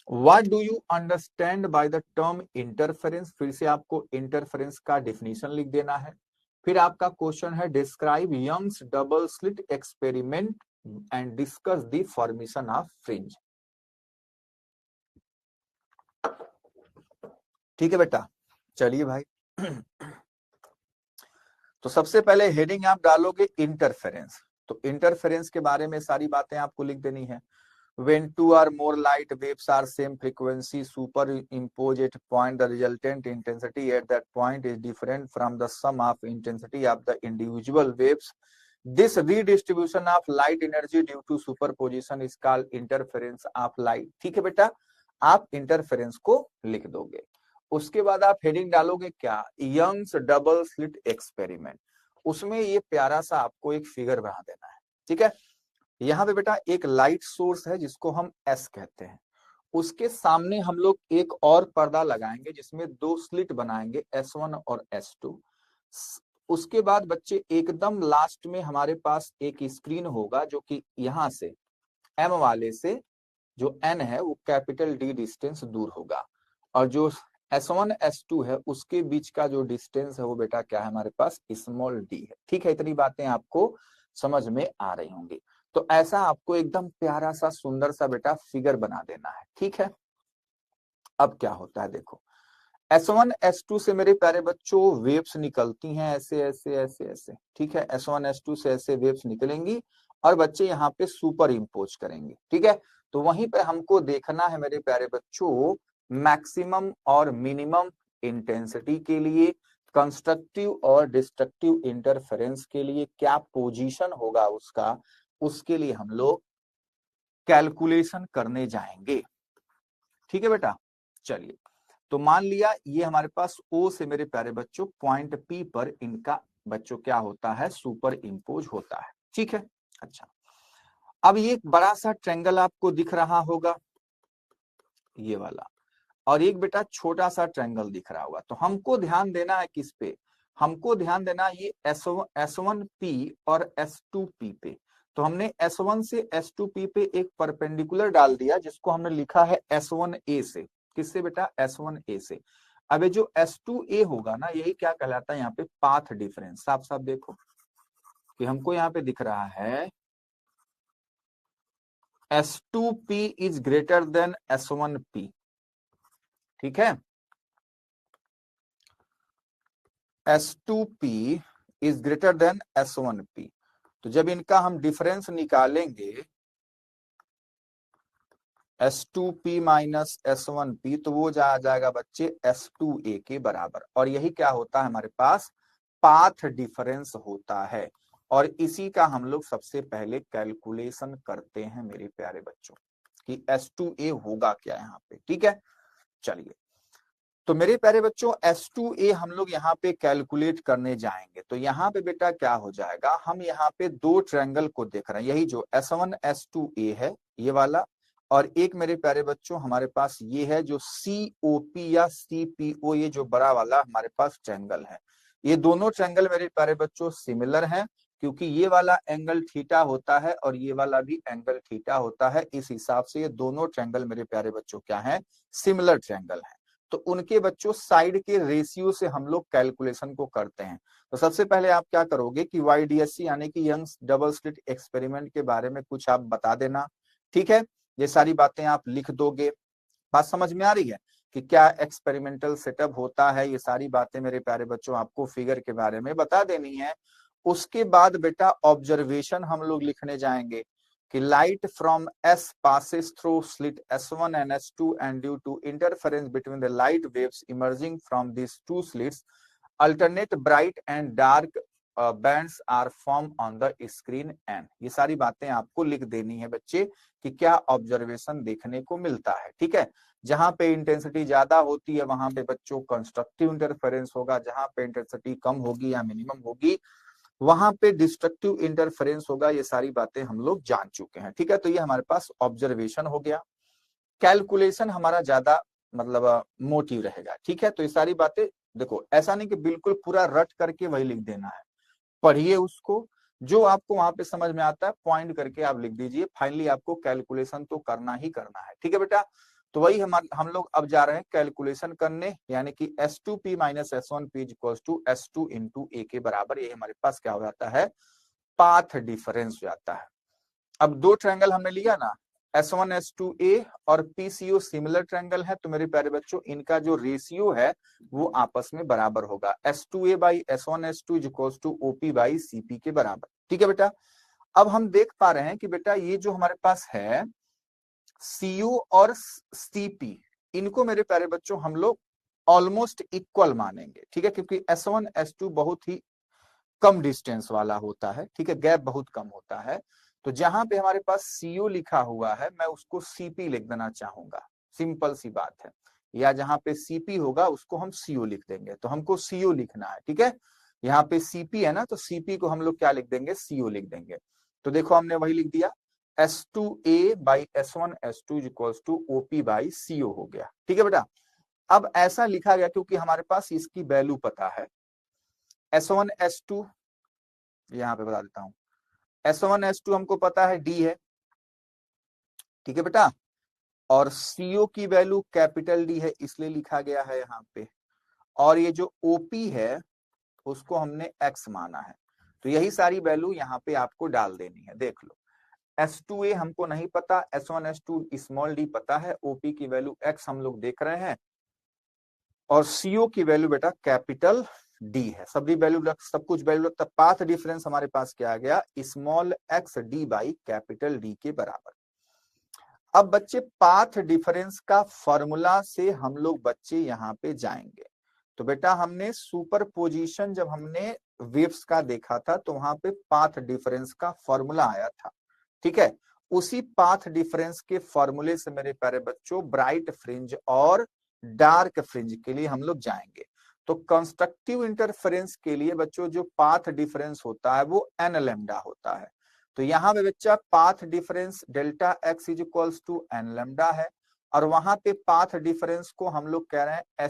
What do you understand by the term interference? फिर से आपको इंटरफेरेंस का डिफिनीशन लिख देना है। फिर आपका क्वेश्चन है describe Young's double slit experiment and discuss the formation of fringe. ठीक है बेटा, चलिए भाई। तो सबसे पहले हेडिंग आप डालोगे इंटरफेरेंस। तो इंटरफेरेंस के बारे में सारी बातें आपको लिख देनी है। When two or more light waves are same frequency superimpose at point, the resultant intensity at that point is different from the sum of intensity of the individual waves. This redistribution of light energy due to superposition is called interference of light. ठीक है बेटा, आप इंटरफेरेंस को लिख दोगे। उसके बाद आप हेडिंग डालोगे क्या, यंग्स डबल स्लिट एक्सपेरिमेंट। उसमें ये प्यारा सा आपको एक फिगर बना देना है। ठीक है, यहाँ पे बेटा एक लाइट सोर्स है जिसको हम S कहते हैं, उसके सामने हम लोग एक और पर्दा लगाएंगे जिसमें दो स्लिट बनाएंगे S1 और S2। उसके बाद बच्चे एकदम लास्ट में हमारे पास एक स्क्रीन होगा जो कि यहाँ से M वाले से जो N है वो कैपिटल D डिस्टेंस दूर होगा, और जो S1 S2 है उसके बीच का जो डिस्टेंस है वो बेटा क्या है हमारे पास, स्मॉल d है। ठीक है, इतनी बातें आपको समझ में आ रही होंगी। तो ऐसा आपको एकदम प्यारा सा सुंदर सा बेटा फिगर बना देना है। ठीक है, अब क्या होता है देखो, S1 S2 से मेरे प्यारे बच्चों वेव्स निकलती हैं ऐसे ऐसे ऐसे ऐसे। ठीक है, S1 S2 से ऐसे वेव्स निकलेंगी और बच्चे यहाँ पे सुपर इम्पोज करेंगे। ठीक है, तो वहीं पे हमको देखना है मेरे प्यारे बच्चों मैक्सिमम और मिनिमम इंटेंसिटी के लिए, कंस्ट्रक्टिव और डिस्ट्रक्टिव इंटरफेरेंस के लिए क्या पोजीशन होगा उसका, उसके लिए हम लोग कैलकुलेशन करने जाएंगे। ठीक है बेटा, चलिए, तो मान लिया ये हमारे पास O से मेरे प्यारे बच्चों पॉइंट P पर इनका बच्चों क्या होता है, सुपर इम्पोज होता है। ठीक है, अच्छा, अब ये एक बड़ा सा ट्रायंगल आपको दिख रहा होगा ये वाला, और एक बेटा छोटा सा ट्रायंगल दिख रहा होगा। तो हमको ध्यान देना है किस पे, हमको ध्यान देना ये S1P और S2P पे। तो हमने S1 से S2P पे एक परपेंडिकुलर डाल दिया जिसको हमने लिखा है S1A से। किससे बेटा, S1A से। अब ये जो S2A होगा ना, यही क्या कहलाता है यहाँ पे पाथ डिफरेंस। साफ साफ देखो कि हमको यहाँ पे दिख रहा है S2P is greater than S1P। ठीक है, S2P is greater than S1P। तो जब इनका हम डिफरेंस निकालेंगे S2P माइनस S1P, तो वो जा जाएगा बच्चे S2A के बराबर। और यही क्या होता है हमारे पास, पाथ डिफरेंस होता है। और इसी का हम लोग सबसे पहले कैलकुलेशन करते हैं मेरे प्यारे बच्चों कि S2A होगा क्या यहाँ पे। ठीक है, चलिए तो मेरे प्यारे बच्चों S2A हम लोग यहाँ पे कैलकुलेट करने जाएंगे। तो यहाँ पे बेटा क्या हो जाएगा, हम यहाँ पे दो ट्रायंगल को देख रहे हैं, यही जो S1 S2A है ये वाला, और एक मेरे प्यारे बच्चों हमारे पास ये है जो COP या CPO, ये जो बड़ा वाला हमारे पास ट्रायंगल है। ये दोनों ट्रायंगल मेरे प्यारे बच्चों सिमिलर हैं, क्योंकि ये वाला एंगल थीटा होता है और ये वाला भी एंगल थीटा होता है। इस हिसाब से ये दोनों ट्रायंगल मेरे प्यारे बच्चों क्या है, सिमिलर ट्रायंगल है। तो उनके बच्चों साइड के रेशियो से हम लोग कैलकुलेशन को करते हैं। तो सबसे पहले आप क्या करोगे कि YDSC यानी कि यंग्स डबल स्लिट एक्सपेरिमेंट के बारे में कुछ आप बता देना। ठीक है, ये सारी बातें आप लिख दोगे। बात समझ में आ रही है कि क्या एक्सपेरिमेंटल सेटअप होता है, ये सारी बातें मेरे प्यारे बच्चों आपको फिगर के बारे में बता देनी है। उसके बाद बेटा ऑब्जर्वेशन हम लोग लिखने जाएंगे कि light from S passes through slit S1 and S2 and due to interference between the light waves emerging from these two slits, alternate bright and dark bands are formed on the screen N। ये सारी बातें आपको लिख देनी है बच्चे कि क्या ऑब्जर्वेशन देखने को मिलता है। ठीक है, जहां पे इंटेंसिटी ज्यादा होती है वहां पे बच्चों कंस्ट्रक्टिव इंटरफेरेंस होगा, जहां पे इंटेंसिटी कम होगी या मिनिमम होगी वहां पे डिस्ट्रक्टिव इंटरफेरेंस होगा। ये सारी बातें हम लोग जान चुके हैं। ठीक है, तो ये हमारे पास ऑब्जर्वेशन हो गया। कैलकुलेशन हमारा ज्यादा मतलब मोटिव रहेगा। ठीक है, तो ये सारी बातें देखो, ऐसा नहीं कि बिल्कुल पूरा रट करके वही लिख देना है, पढ़िए उसको, जो आपको वहां पे समझ में आता है पॉइंट करके आप लिख दीजिए। फाइनली आपको कैलकुलेशन तो करना ही करना है। ठीक है बेटा, तो वही हम लोग अब जा रहे हैं कैलकुलेशन करने, यानी कि S2P minus S1P equals to S2 into A के बराबर। ये हमारे पास क्या हो जाता है, पाथ डिफरेंस हो जाता है। अब दो ट्रायंगल हमने लिया ना, S1 S2A और PCO सिमिलर ट्रायंगल है, तो मेरे प्यारे बच्चों इनका जो रेशियो है वो आपस में बराबर होगा। S2A by S1 S2 equals to OP by CP के बराबर। ठीक है बेटा, अब हम देख पा रहे हैं कि बेटा ये जो हमारे पास है CO और CP, इनको मेरे प्यारे बच्चों हम लोग ऑलमोस्ट इक्वल मानेंगे। ठीक है, क्योंकि S1 S2 बहुत ही कम डिस्टेंस वाला होता है। ठीक है, गैप बहुत कम होता है। तो जहां पे हमारे पास CO लिखा हुआ है मैं उसको CP लिख देना चाहूंगा, सिंपल सी बात है। या जहां पे CP होगा उसको हम CO लिख देंगे, तो हमको CO लिखना है। ठीक है, यहाँ पे CP है ना, तो CP को हम लोग क्या लिख देंगे, CO लिख देंगे। तो देखो हमने वही लिख दिया, S2A by S1 S2 equals to OP by CO हो गया। ठीक है बेटा, अब ऐसा लिखा गया क्योंकि हमारे पास इसकी वैल्यू पता है। S1 S2 यहाँ पे बता देता हूं, S1 S2 हमको पता है D है। ठीक है बेटा, और CO की वैल्यू कैपिटल D है इसलिए लिखा गया है यहाँ पे, और ये जो OP है उसको हमने X माना है। तो यही सारी वैल्यू यहाँ पे आपको डाल देनी है। देख लो, S2A हमको नहीं पता, S1 S2 स्मॉल d पता है, OP की वैल्यू X हम लोग देख रहे हैं, और CO की वैल्यू बेटा कैपिटल D है। सभी वैल्यू सब कुछ वैल्यू लगता, पाथ डिफरेंस हमारे पास क्या आ गया, small x d by capital D के बराबर। अब बच्चे पाथ डिफरेंस का फॉर्मूला से हम लोग बच्चे यहाँ पे जाएंगे। तो बेटा हमने सुपरपोजिशन जब हमने वेव्स का देखा था तो वहां पे पाथ डिफरेंस का फॉर्मूला आया था। ठीक है, उसी पाथ डिफरेंस के फॉर्मूले से मेरे प्यारे बच्चों ब्राइट फ्रिंज और डार्क फ्रिंज के लिए हम लोग जाएंगे। तो कंस्ट्रक्टिव इंटरफेरेंस के लिए बच्चों जो पाथ डिफरेंस होता है वो n लैम्डा होता है। तो यहाँ पे बच्चा path difference delta x is equals to n lambda है, और वहां पे पाथ डिफरेंस को हम लोग कह रहे हैं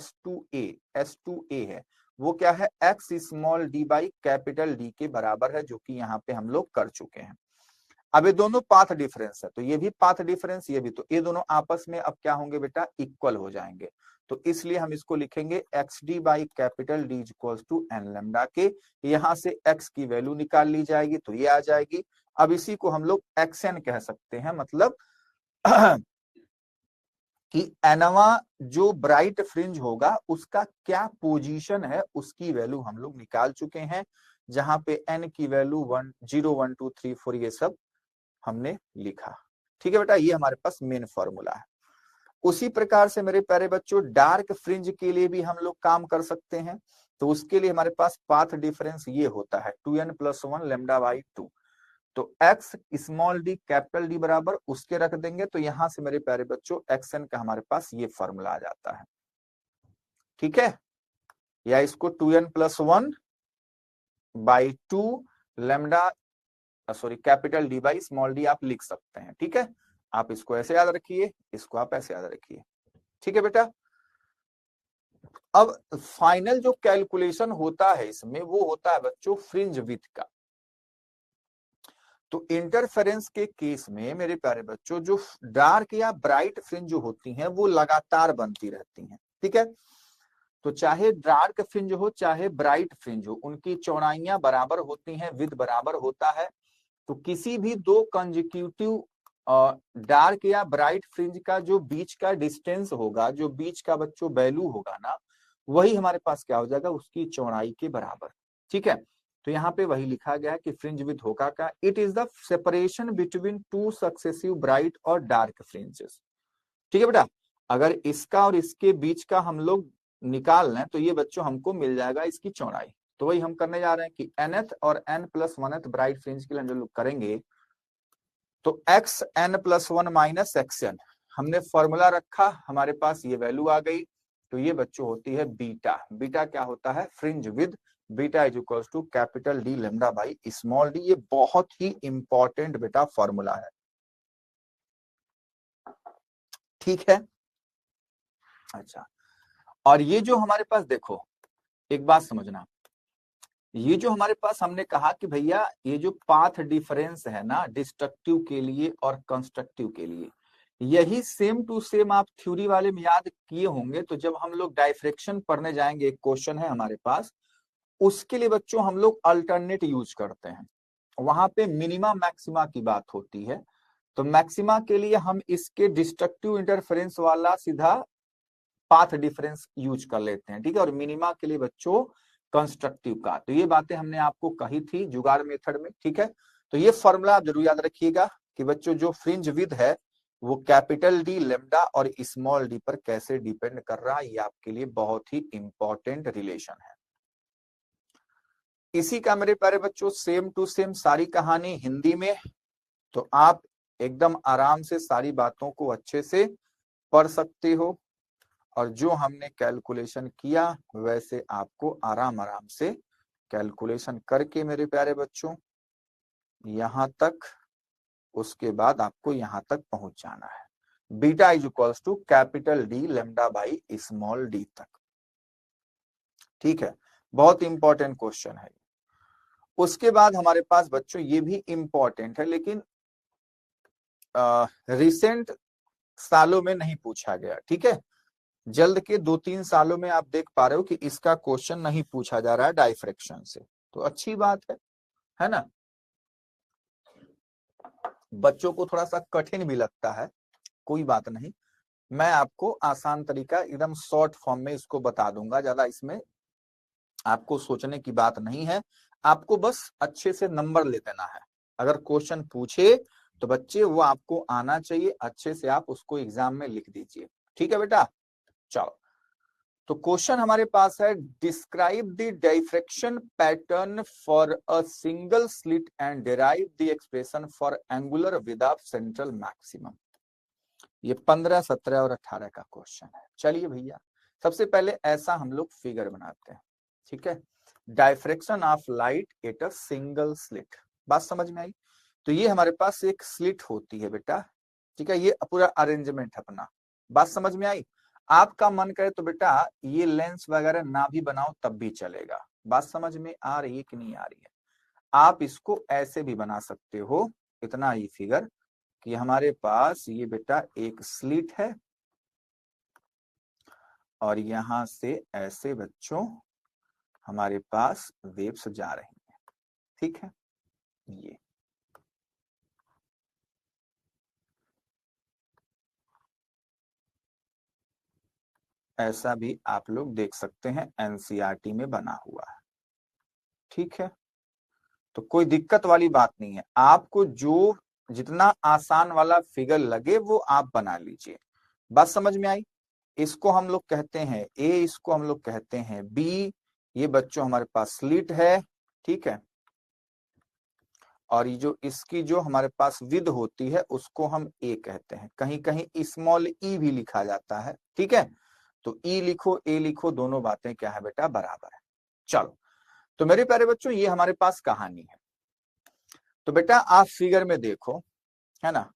S2A है, वो क्या है, x small d by capital D के बराबर है, जो कि यहाँ पे हम लोग कर चुके हैं। अब ये दोनों पाथ डिफरेंस है, तो ये भी पाथ डिफरेंस, ये भी, तो ये दोनों आपस में अब क्या होंगे बेटा, इक्वल हो जाएंगे। तो इसलिए हम इसको लिखेंगे XD by capital D equals to n lambda के। यहां से x की वैल्यू निकाल ली जाएगी तो ये आ जाएगी। अब इसी को हम लोग xn कह सकते हैं, मतलब कि एनवा जो ब्राइट फ्रिंज होगा उसका क्या पोजीशन है, उसकी वैल्यू हम लोग निकाल चुके हैं, जहां पे एन की वैल्यू 1 0 1 2 3 4 ये सब हमने लिखा। ठीक है बेटा, ये हमारे पास मेन फॉर्मूला है। उसी प्रकार से मेरे प्यारे बच्चों डार्क फ्रिंज के लिए भी हम लोग काम कर सकते हैं। तो उसके लिए हमारे पास पाथ डिफरेंस ये होता है 2n+1 λ/2। तो x small D capital D बराबर उसके रख देंगे, तो यहां से मेरे प्यारे बच्चों xn का हमारे पास ये फॉर्मूला आ जाता है। ठीक है, या इसको 2n+1/2 lambda sorry capital D by small D आप लिख सकते हैं। ठीक है, आप इसको ऐसे याद रखिए, इसको आप ऐसे याद रखिए। ठीक है बेटा, अब फाइनल जो कैलकुलेशन होता है इसमें वो होता है बच्चों फ्रिंज विड्थ का। तो इंटरफेरेंस के केस में मेरे प्यारे बच्चों जो डार्क या ब्राइट फ्रिंज जो होती हैं वो लगातार बनती रहती हैं। ठीक है, तो चाहे डार्क फ्रिंज हो चाहे ब्राइट फ्रिंज हो, उनकी चौड़ाइयां बराबर होती हैं, विड्थ बराबर होता है। तो किसी भी दो कंजिक्यूटिव डार्क या ब्राइट फ्रिंज का जो बीच का डिस्टेंस होगा, जो बीच का बच्चों वैल्यू होगा ना, वही हमारे पास क्या हो जाएगा, उसकी चौड़ाई के बराबर। ठीक है, तो यहाँ पे वही लिखा गया है कि फ्रिंज विद होगा का it is the separation between two successive bright और डार्क फ्रिंजेस। ठीक है बेटा, अगर इसका और इसके बीच का हम लोग निकाल लें तो ये बच्चों हमको मिल जाएगा इसकी चौड़ाई। तो वही हम करने जा रहे हैं कि nth और n+1th ब्राइट फ्रिंज के लिए हम जो लोग करेंगे, तो xn+1 - xn हमने फॉर्मूला रखा, हमारे पास ये वैल्यू आ गई। तो ये बच्चों होती है बीटा। बीटा क्या होता है, fringe width. Beta is equal to capital D lambda by small D. ये बहुत ही इंपॉर्टेंट बेटा फॉर्मूला है। ठीक है, अच्छा, और ये जो हमारे पास देखो, एक बात समझना, ये जो हमारे पास हमने कहा कि भैया ये जो पाथ डिफरेंस है ना डिस्ट्रक्टिव के लिए और कंस्ट्रक्टिव के लिए, यही सेम टू सेम आप थ्योरी वाले में याद किए होंगे। तो जब हम लोग डाइफ्रेक्शन पढ़ने जाएंगे, एक क्वेश्चन है हमारे पास, उसके लिए बच्चों हम लोग अल्टरनेट यूज करते हैं। वहां पे मिनिमा मैक्सिमा की बात होती है। तो मैक्सिमा के लिए हम इसके डिस्ट्रक्टिव इंटरफेरेंस वाला सीधा पाथ डिफरेंस यूज कर लेते हैं। ठीक है, और मिनिमा के लिए बच्चों कंस्ट्रक्टिव का। तो ये बातें हमने आपको कही थी जुगाड़ मेथड में। ठीक है, तो ये फॉर्मूला आप जरूर याद रखिएगा कि बच्चों जो फ्रिंज विड्थ है वो कैपिटल डी लेम्डा और स्मॉल डी पर कैसे डिपेंड कर रहा है, ये आपके लिए बहुत ही इंपॉर्टेंट रिलेशन है। इसी का मेरे प्यारे बच्चों सेम टू सेम सारी कहानी हिंदी में। तो आप एकदम आराम से सारी बातों को अच्छे से पढ़ सकते हो, और जो हमने कैलकुलेशन किया वैसे आपको आराम आराम से कैलकुलेशन करके मेरे प्यारे बच्चों यहां तक, उसके बाद आपको यहां तक पहुंच जाना है। Beta is equals to capital D lambda by small D तक। ठीक है, बहुत इंपॉर्टेंट क्वेश्चन है। उसके बाद हमारे पास बच्चों ये भी इंपॉर्टेंट है, लेकिन रिसेंट सालों में नहीं पूछा गया। ठीक है, जल्द के 2-3 सालों में आप देख पा रहे हो कि इसका क्वेश्चन नहीं पूछा जा रहा है डाइफ्रेक्शन से। तो अच्छी बात है ना। बच्चों को थोड़ा सा कठिन भी लगता है, कोई बात नहीं, मैं आपको आसान तरीका एकदम शॉर्ट फॉर्म में इसको बता दूंगा। ज्यादा इसमें आपको सोचने की बात नहीं है, आपको बस अच्छे से नंबर ले देना है। अगर क्वेश्चन पूछे तो बच्चे वो आपको आना चाहिए, अच्छे से आप उसको एग्जाम में लिख दीजिए। ठीक है बेटा, चलो, तो क्वेश्चन हमारे पास है describe the diffraction pattern for a single slit and derive the expression for angular with of central maximum. ये 15, 17 और 18 का क्वेश्चन है। चलिए भैया, सबसे पहले ऐसा हम लोग फिगर बनाते हैं। ठीक है, diffraction of light at a single slit, बात समझ में आई। तो ये हमारे पास एक स्लिट होती है बेटा। ठीक है, ये पूरा अरेंजमेंट अपना, बात समझ में आई। आपका मन करे तो बेटा ये लेंस वगैरह ना भी बनाओ तब भी चलेगा। बात समझ में आ रही है कि नहीं आ रही है। आप इसको ऐसे भी बना सकते हो, इतना ही फिगर कि हमारे पास ये बेटा एक स्लिट है और यहां से ऐसे बच्चों हमारे पास वेव्स जा रही हैं। ठीक है, ये ऐसा भी आप लोग देख सकते हैं, एनसीईआरटी में बना हुआ है। ठीक है, तो कोई दिक्कत वाली बात नहीं है, आपको जो जितना आसान वाला फिगर लगे वो आप बना लीजिए। बात समझ में आई? इसको हम लोग कहते हैं ए, इसको हम लोग कहते हैं बी। ये बच्चों हमारे पास स्लिट है, ठीक है। और ये जो इसकी जो हमारे पास विद होती है उसको हम ए कहते हैं, कहीं कहीं स्मॉल ई भी लिखा जाता है, ठीक है। तो ई लिखो ए लिखो, दोनों बातें क्या है बेटा, बराबर है। चलो, तो मेरे प्यारे बच्चों ये हमारे पास कहानी है। तो बेटा आप फिगर में देखो, है ना,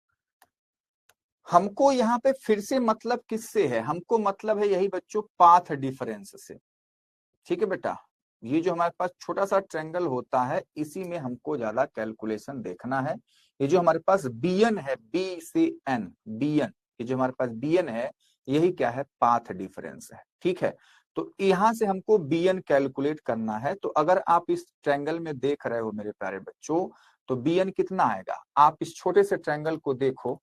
हमको यहाँ पे फिर से मतलब किससे है, हमको मतलब है यही बच्चों पाथ डिफरेंस से। ठीक है बेटा, ये जो हमारे पास छोटा सा ट्रायंगल होता है इसी में हमको ज्यादा कैलकुलेशन देखना है। ये जो हमारे पास बीएन है, बी से एन, बीएन, ये जो हमारे पास बीएन है यही क्या है, पाथ डिफरेंस है। ठीक है, तो यहां से हमको बीएन कैलकुलेट करना है। तो अगर आप इस ट्रायंगल में देख रहे हो मेरे प्यारे बच्चों, तो बीएन कितना आएगा, आप इस छोटे से ट्रायंगल को देखो,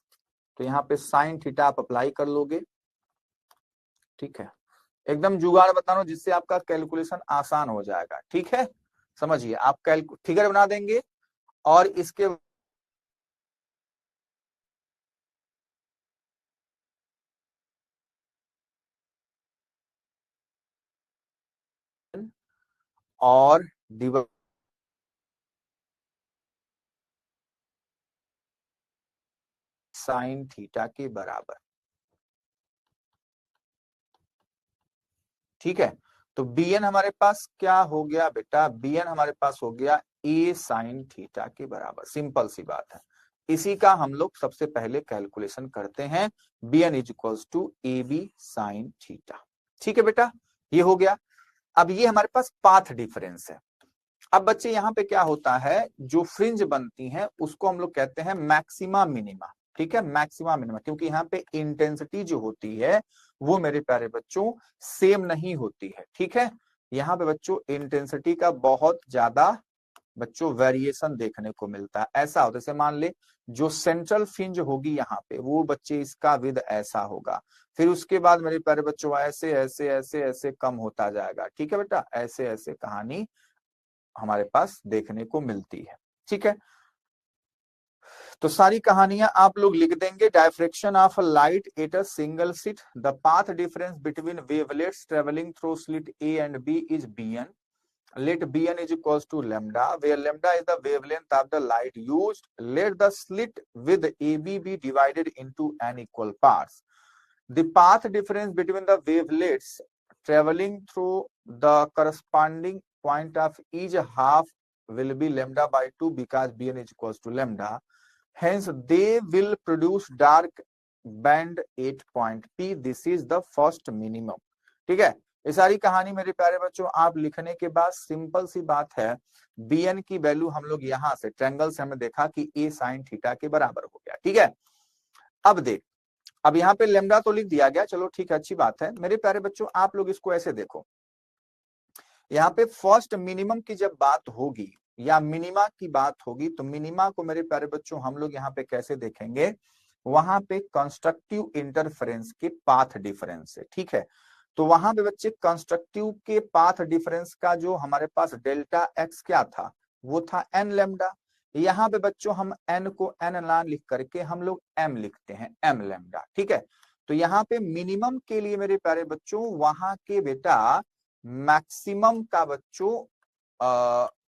तो यहाँ पे साइन थीटा आप अप्लाई कर लोगे। ठीक है, एकदम जुगाड़ बता रहा हूं जिससे आपका कैलकुलेशन आसान हो जाएगा। ठीक है, समझिए, आप फिगर बना देंगे और इसके और डिवाइड साइन थीटा के बराबर। ठीक है, तो बीएन हमारे पास क्या हो गया बेटा, बीएन हमारे पास हो गया ए साइन थीटा के बराबर। सिंपल सी बात है, इसी का हम लोग सबसे पहले कैलकुलेशन करते हैं, BN is equals to A B sine theta. ठीक है बेटा, ये हो गया। अब ये हमारे पास पाथ डिफरेंस है। अब बच्चे यहाँ पे क्या होता है, जो फ्रिंज बनती हैं उसको हम लोग कहते हैं मैक्सिमा मिनिमा। ठीक है, मैक्सिमा मिनिमा, क्योंकि यहाँ पे इंटेंसिटी जो होती है वो मेरे प्यारे बच्चों सेम नहीं होती है। ठीक है, यहाँ पे बच्चों इंटेंसिटी का बहुत ज्यादा बच्चों वेरिएशन देखने को मिलता है। ऐसा होता है, जैसे मान ले जो सेंट्रल फ्रिंज होगी यहाँ पे, वो बच्चे इसका विद ऐसा होगा, फिर उसके बाद मेरे प्यारे बच्चों ऐसे ऐसे ऐसे ऐसे कम होता जाएगा। ठीक है बेटा, ऐसे ऐसे कहानी हमारे पास देखने को मिलती है। ठीक है, तो सारी कहानियां आप लोग लिख देंगे। Diffraction of light at a single slit, the path difference between wavelets travelling through slit A and B is BN, let bn is equals to lambda, where lambda is the wavelength of the light used. Let the slit with AB be divided into n equal parts. The path difference between the wavelets traveling through the corresponding point of each half will be lambda by 2 because bn is equals to lambda. Hence, they will produce dark band at point P. This is the first minimum. ठीक है, ये सारी कहानी मेरे प्यारे बच्चों आप लिखने के बाद सिंपल सी बात है, bn की वैल्यू हम लोग यहां से ट्रायंगल से हमने देखा कि a sin थीटा के बराबर हो गया। ठीक है, अब देख, अब यहाँ पे लेमडा तो लिख दिया गया, चलो ठीक है, अच्छी बात है। मेरे प्यारे बच्चों आप लोग इसको ऐसे देखो, यहाँ पे फर्स्ट मिनिमम की जब बात होगी या मिनिमा की बात होगी, तो मिनिमा को मेरे प्यारे बच्चों हम लोग यहाँ पे कैसे देखेंगे, वहां पे कंस्ट्रक्टिव इंटरफेरेंस के पाथ डिफरेंस से। ठीक है, तो वहां पे बच्चे कंस्ट्रक्टिव के पाथ डिफरेंस का जो हमारे पास डेल्टा एक्स क्या था, वो था एन लेमडा। यहाँ पे बच्चों हम एन को एन ना लिख करके हम लोग एम लिखते हैं, एम लेमडा। ठीक है, तो यहाँ पे मिनिमम के लिए मेरे प्यारे बच्चों वहां के बेटा मैक्सिमम का बच्चों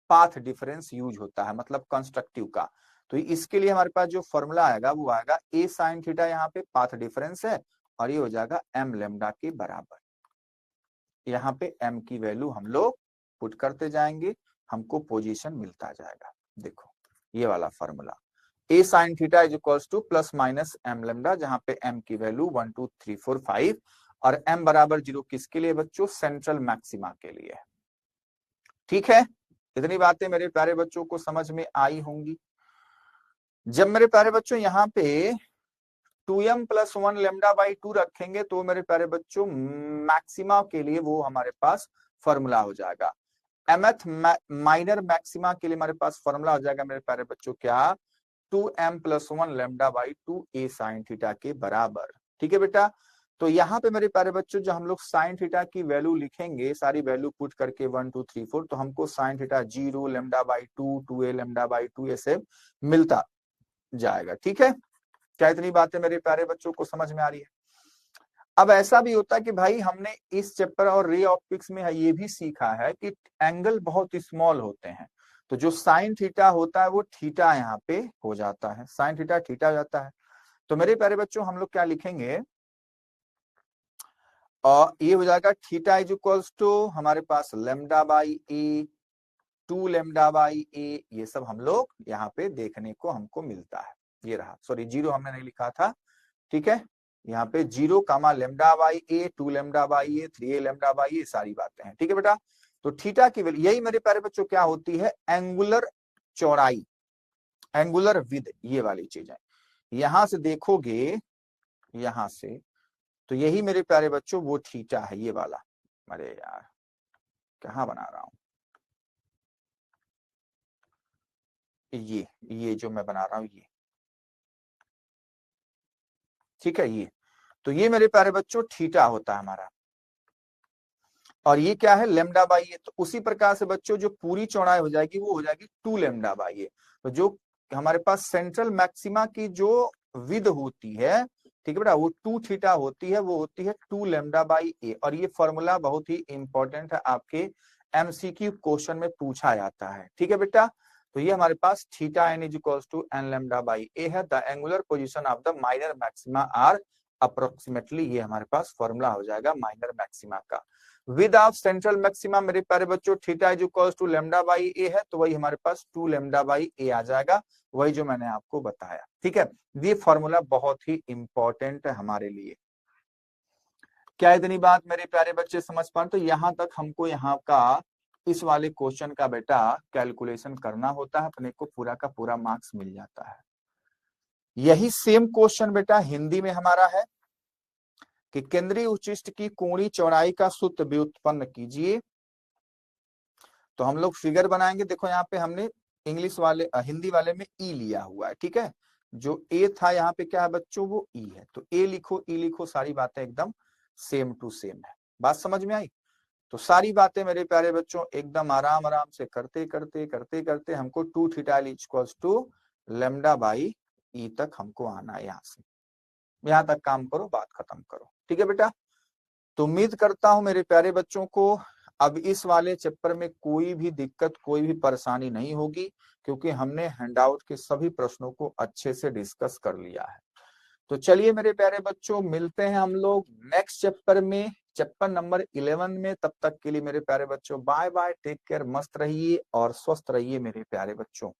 पाथ डिफरेंस यूज होता है, मतलब कंस्ट्रक्टिव का। तो इसके लिए हमारे पास जो फॉर्मूला आएगा वो आएगा ए साइन थीटा, यहाँ पे पाथ डिफरेंस है, और ये हो जाएगा एम लेमडा के बराबर। यहाँ पे एम की वैल्यू हम लोग पुट करते जाएंगे, हमको पोजीशन मिलता जाएगा। देखो ये वाला formula, A sine theta is equals to plus minus M lambda, जहां पे एम की वैल्यू 1 2 3 4 5 और एम बराबर 0 किसके लिए बच्चों, सेंट्रल मैक्सिमा के लिए है। ठीक है, इतनी बातें मेरे प्यारे बच्चों को समझ में आई होंगी। जब मेरे प्यारे बच्चों यहाँ पे 2m प्लस 1 लेमडा बाई 2 रखेंगे तो मेरे प्यारे बच्चों मैक्सिमा के लिए वो हमारे पास फॉर्मूला हो जाएगा। mth माइनर मैक्सिमा के लिए हमारे पास फॉर्मूला हो जाएगा मेरे प्यारे बच्चों क्या, 2m plus 1 lambda by 2 A sine theta के बराबर। ठीक है बेटा, तो यहाँ पे मेरे प्यारे बच्चों जो हम लोग साइन थीटा की वैल्यू लिखेंगे, सारी वैल्यू पुट करके 1 2 3 4, तो हमको साइन थीटा 0, λ/2, 2a λ/2 ऐसे मिलता जाएगा। ठीक है, क्या इतनी बातें मेरे प्यारे बच्चों को समझ में आ रही है? अब ऐसा भी होता है कि भाई हमने इस चैप्टर और रे ऑप्टिक्स में ये भी सीखा है कि एंगल बहुत स्मॉल होते हैं, तो जो साइन थीटा होता है वो थीटा यहाँ पे हो जाता है, साइन थीटा थीटा हो जाता है। तो मेरे प्यारे बच्चों हम लोग क्या लिखेंगे, और ये हो जाएगा थीटा इज इक्वल्स टू हमारे पास λ/a, 2 λ/a, ये सब हम लोग यहाँ पे देखने को हमको मिलता है। ये रहा, सॉरी 0 हमने नहीं लिखा था, ठीक है, यहाँ पे 0 कामा λ/a, 2 λ/a, 3a λ/a, सारी बातें हैं। ठीक है बेटा, तो थीटा की वैल्यू यही मेरे प्यारे बच्चों क्या होती है, एंगुलर चौड़ाई, एंगुलर विद, ये वाली चीज है। यहां से देखोगे, यहां से, तो यही मेरे प्यारे बच्चों वो थीटा है, ये वाला। अरे यार कहाँ बना रहा हूं, ये जो मैं बना रहा हूं ये, ठीक है, ये तो ये मेरे प्यारे बच्चों थीटा होता है हमारा, और ये क्या है, λ/a। तो उसी प्रकार से बच्चों जो पूरी चौड़ाई हो जाएगी वो हो जाएगी 2 λ/a। तो जो हमारे पास सेंट्रल मैक्सिमा की जो विद होती है, ठीक है बेटा, वो 2 थीटा होती है, वो होती है 2 λ/a। और ये फॉर्मूला बहुत ही इंपॉर्टेंट है, आपके एमसीक्यू क्वेश्चन में पूछा जाता है। ठीक है बेटा, तो ये हमारे पास theta n is equals to n λ/a है। The angular position of the minor maxima are approximately, ये हमारे पास फॉर्मूला हो जाएगा माइनर मैक्सिमा का। विद ऑफ सेंट्रल मैक्सिमा मेरे प्यारे बच्चों theta is equals to λ/a है, तो वही हमारे पास 2 λ/a आ जाएगा, वही जो मैंने आपको बताया। ठीक है, ये फॉर्मूला बहुत ही इंपॉर्टेंट है हमारे लिए। क्या इतनी बात मेरे प्यारे बच्चे समझ पा रहे? तो यहां तक हमको यहाँ का इस वाले क्वेश्चन का बेटा कैलकुलेशन करना होता है, अपने को पूरा का पूरा मार्क्स मिल जाता है। यही सेम क्वेश्चन बेटा हिंदी में हमारा है कि केंद्रीय उच्चिष्ट की कोणीय चौड़ाई का सूत्र व्युत्पन्न कीजिए। तो हम लोग फिगर बनाएंगे। देखो यहाँ पे हमने इंग्लिश वाले हिंदी वाले में ई लिया हुआ है, ठीक है, जो ए था यहाँ पे क्या है बच्चों, वो ई है। तो ए लिखो, ई लिखो, सारी बातें एकदम सेम टू सेम है। बात समझ में आई? तो सारी बातें मेरे प्यारे बच्चों एकदम आराम आराम से करते करते करते करते हमको 2 थीटा इक्वल्स टू λ/e तक हमको आना है। यहाँ से यहाँ तक काम करो, बात खत्म करो। ठीक है बेटा, तो उम्मीद करता हूं मेरे प्यारे बच्चों को अब इस वाले चैप्टर में कोई भी दिक्कत, कोई भी परेशानी नहीं होगी, क्योंकि हमने हैंडआउट के सभी प्रश्नों को अच्छे से डिस्कस कर लिया है। तो चलिए मेरे प्यारे बच्चों, मिलते हैं हम लोग नेक्स्ट चैप्टर में, चैप्टर नंबर 11 में। तब तक के लिए मेरे प्यारे बच्चों बाय बाय, टेक केयर, मस्त रहिए और स्वस्थ रहिए मेरे प्यारे बच्चों।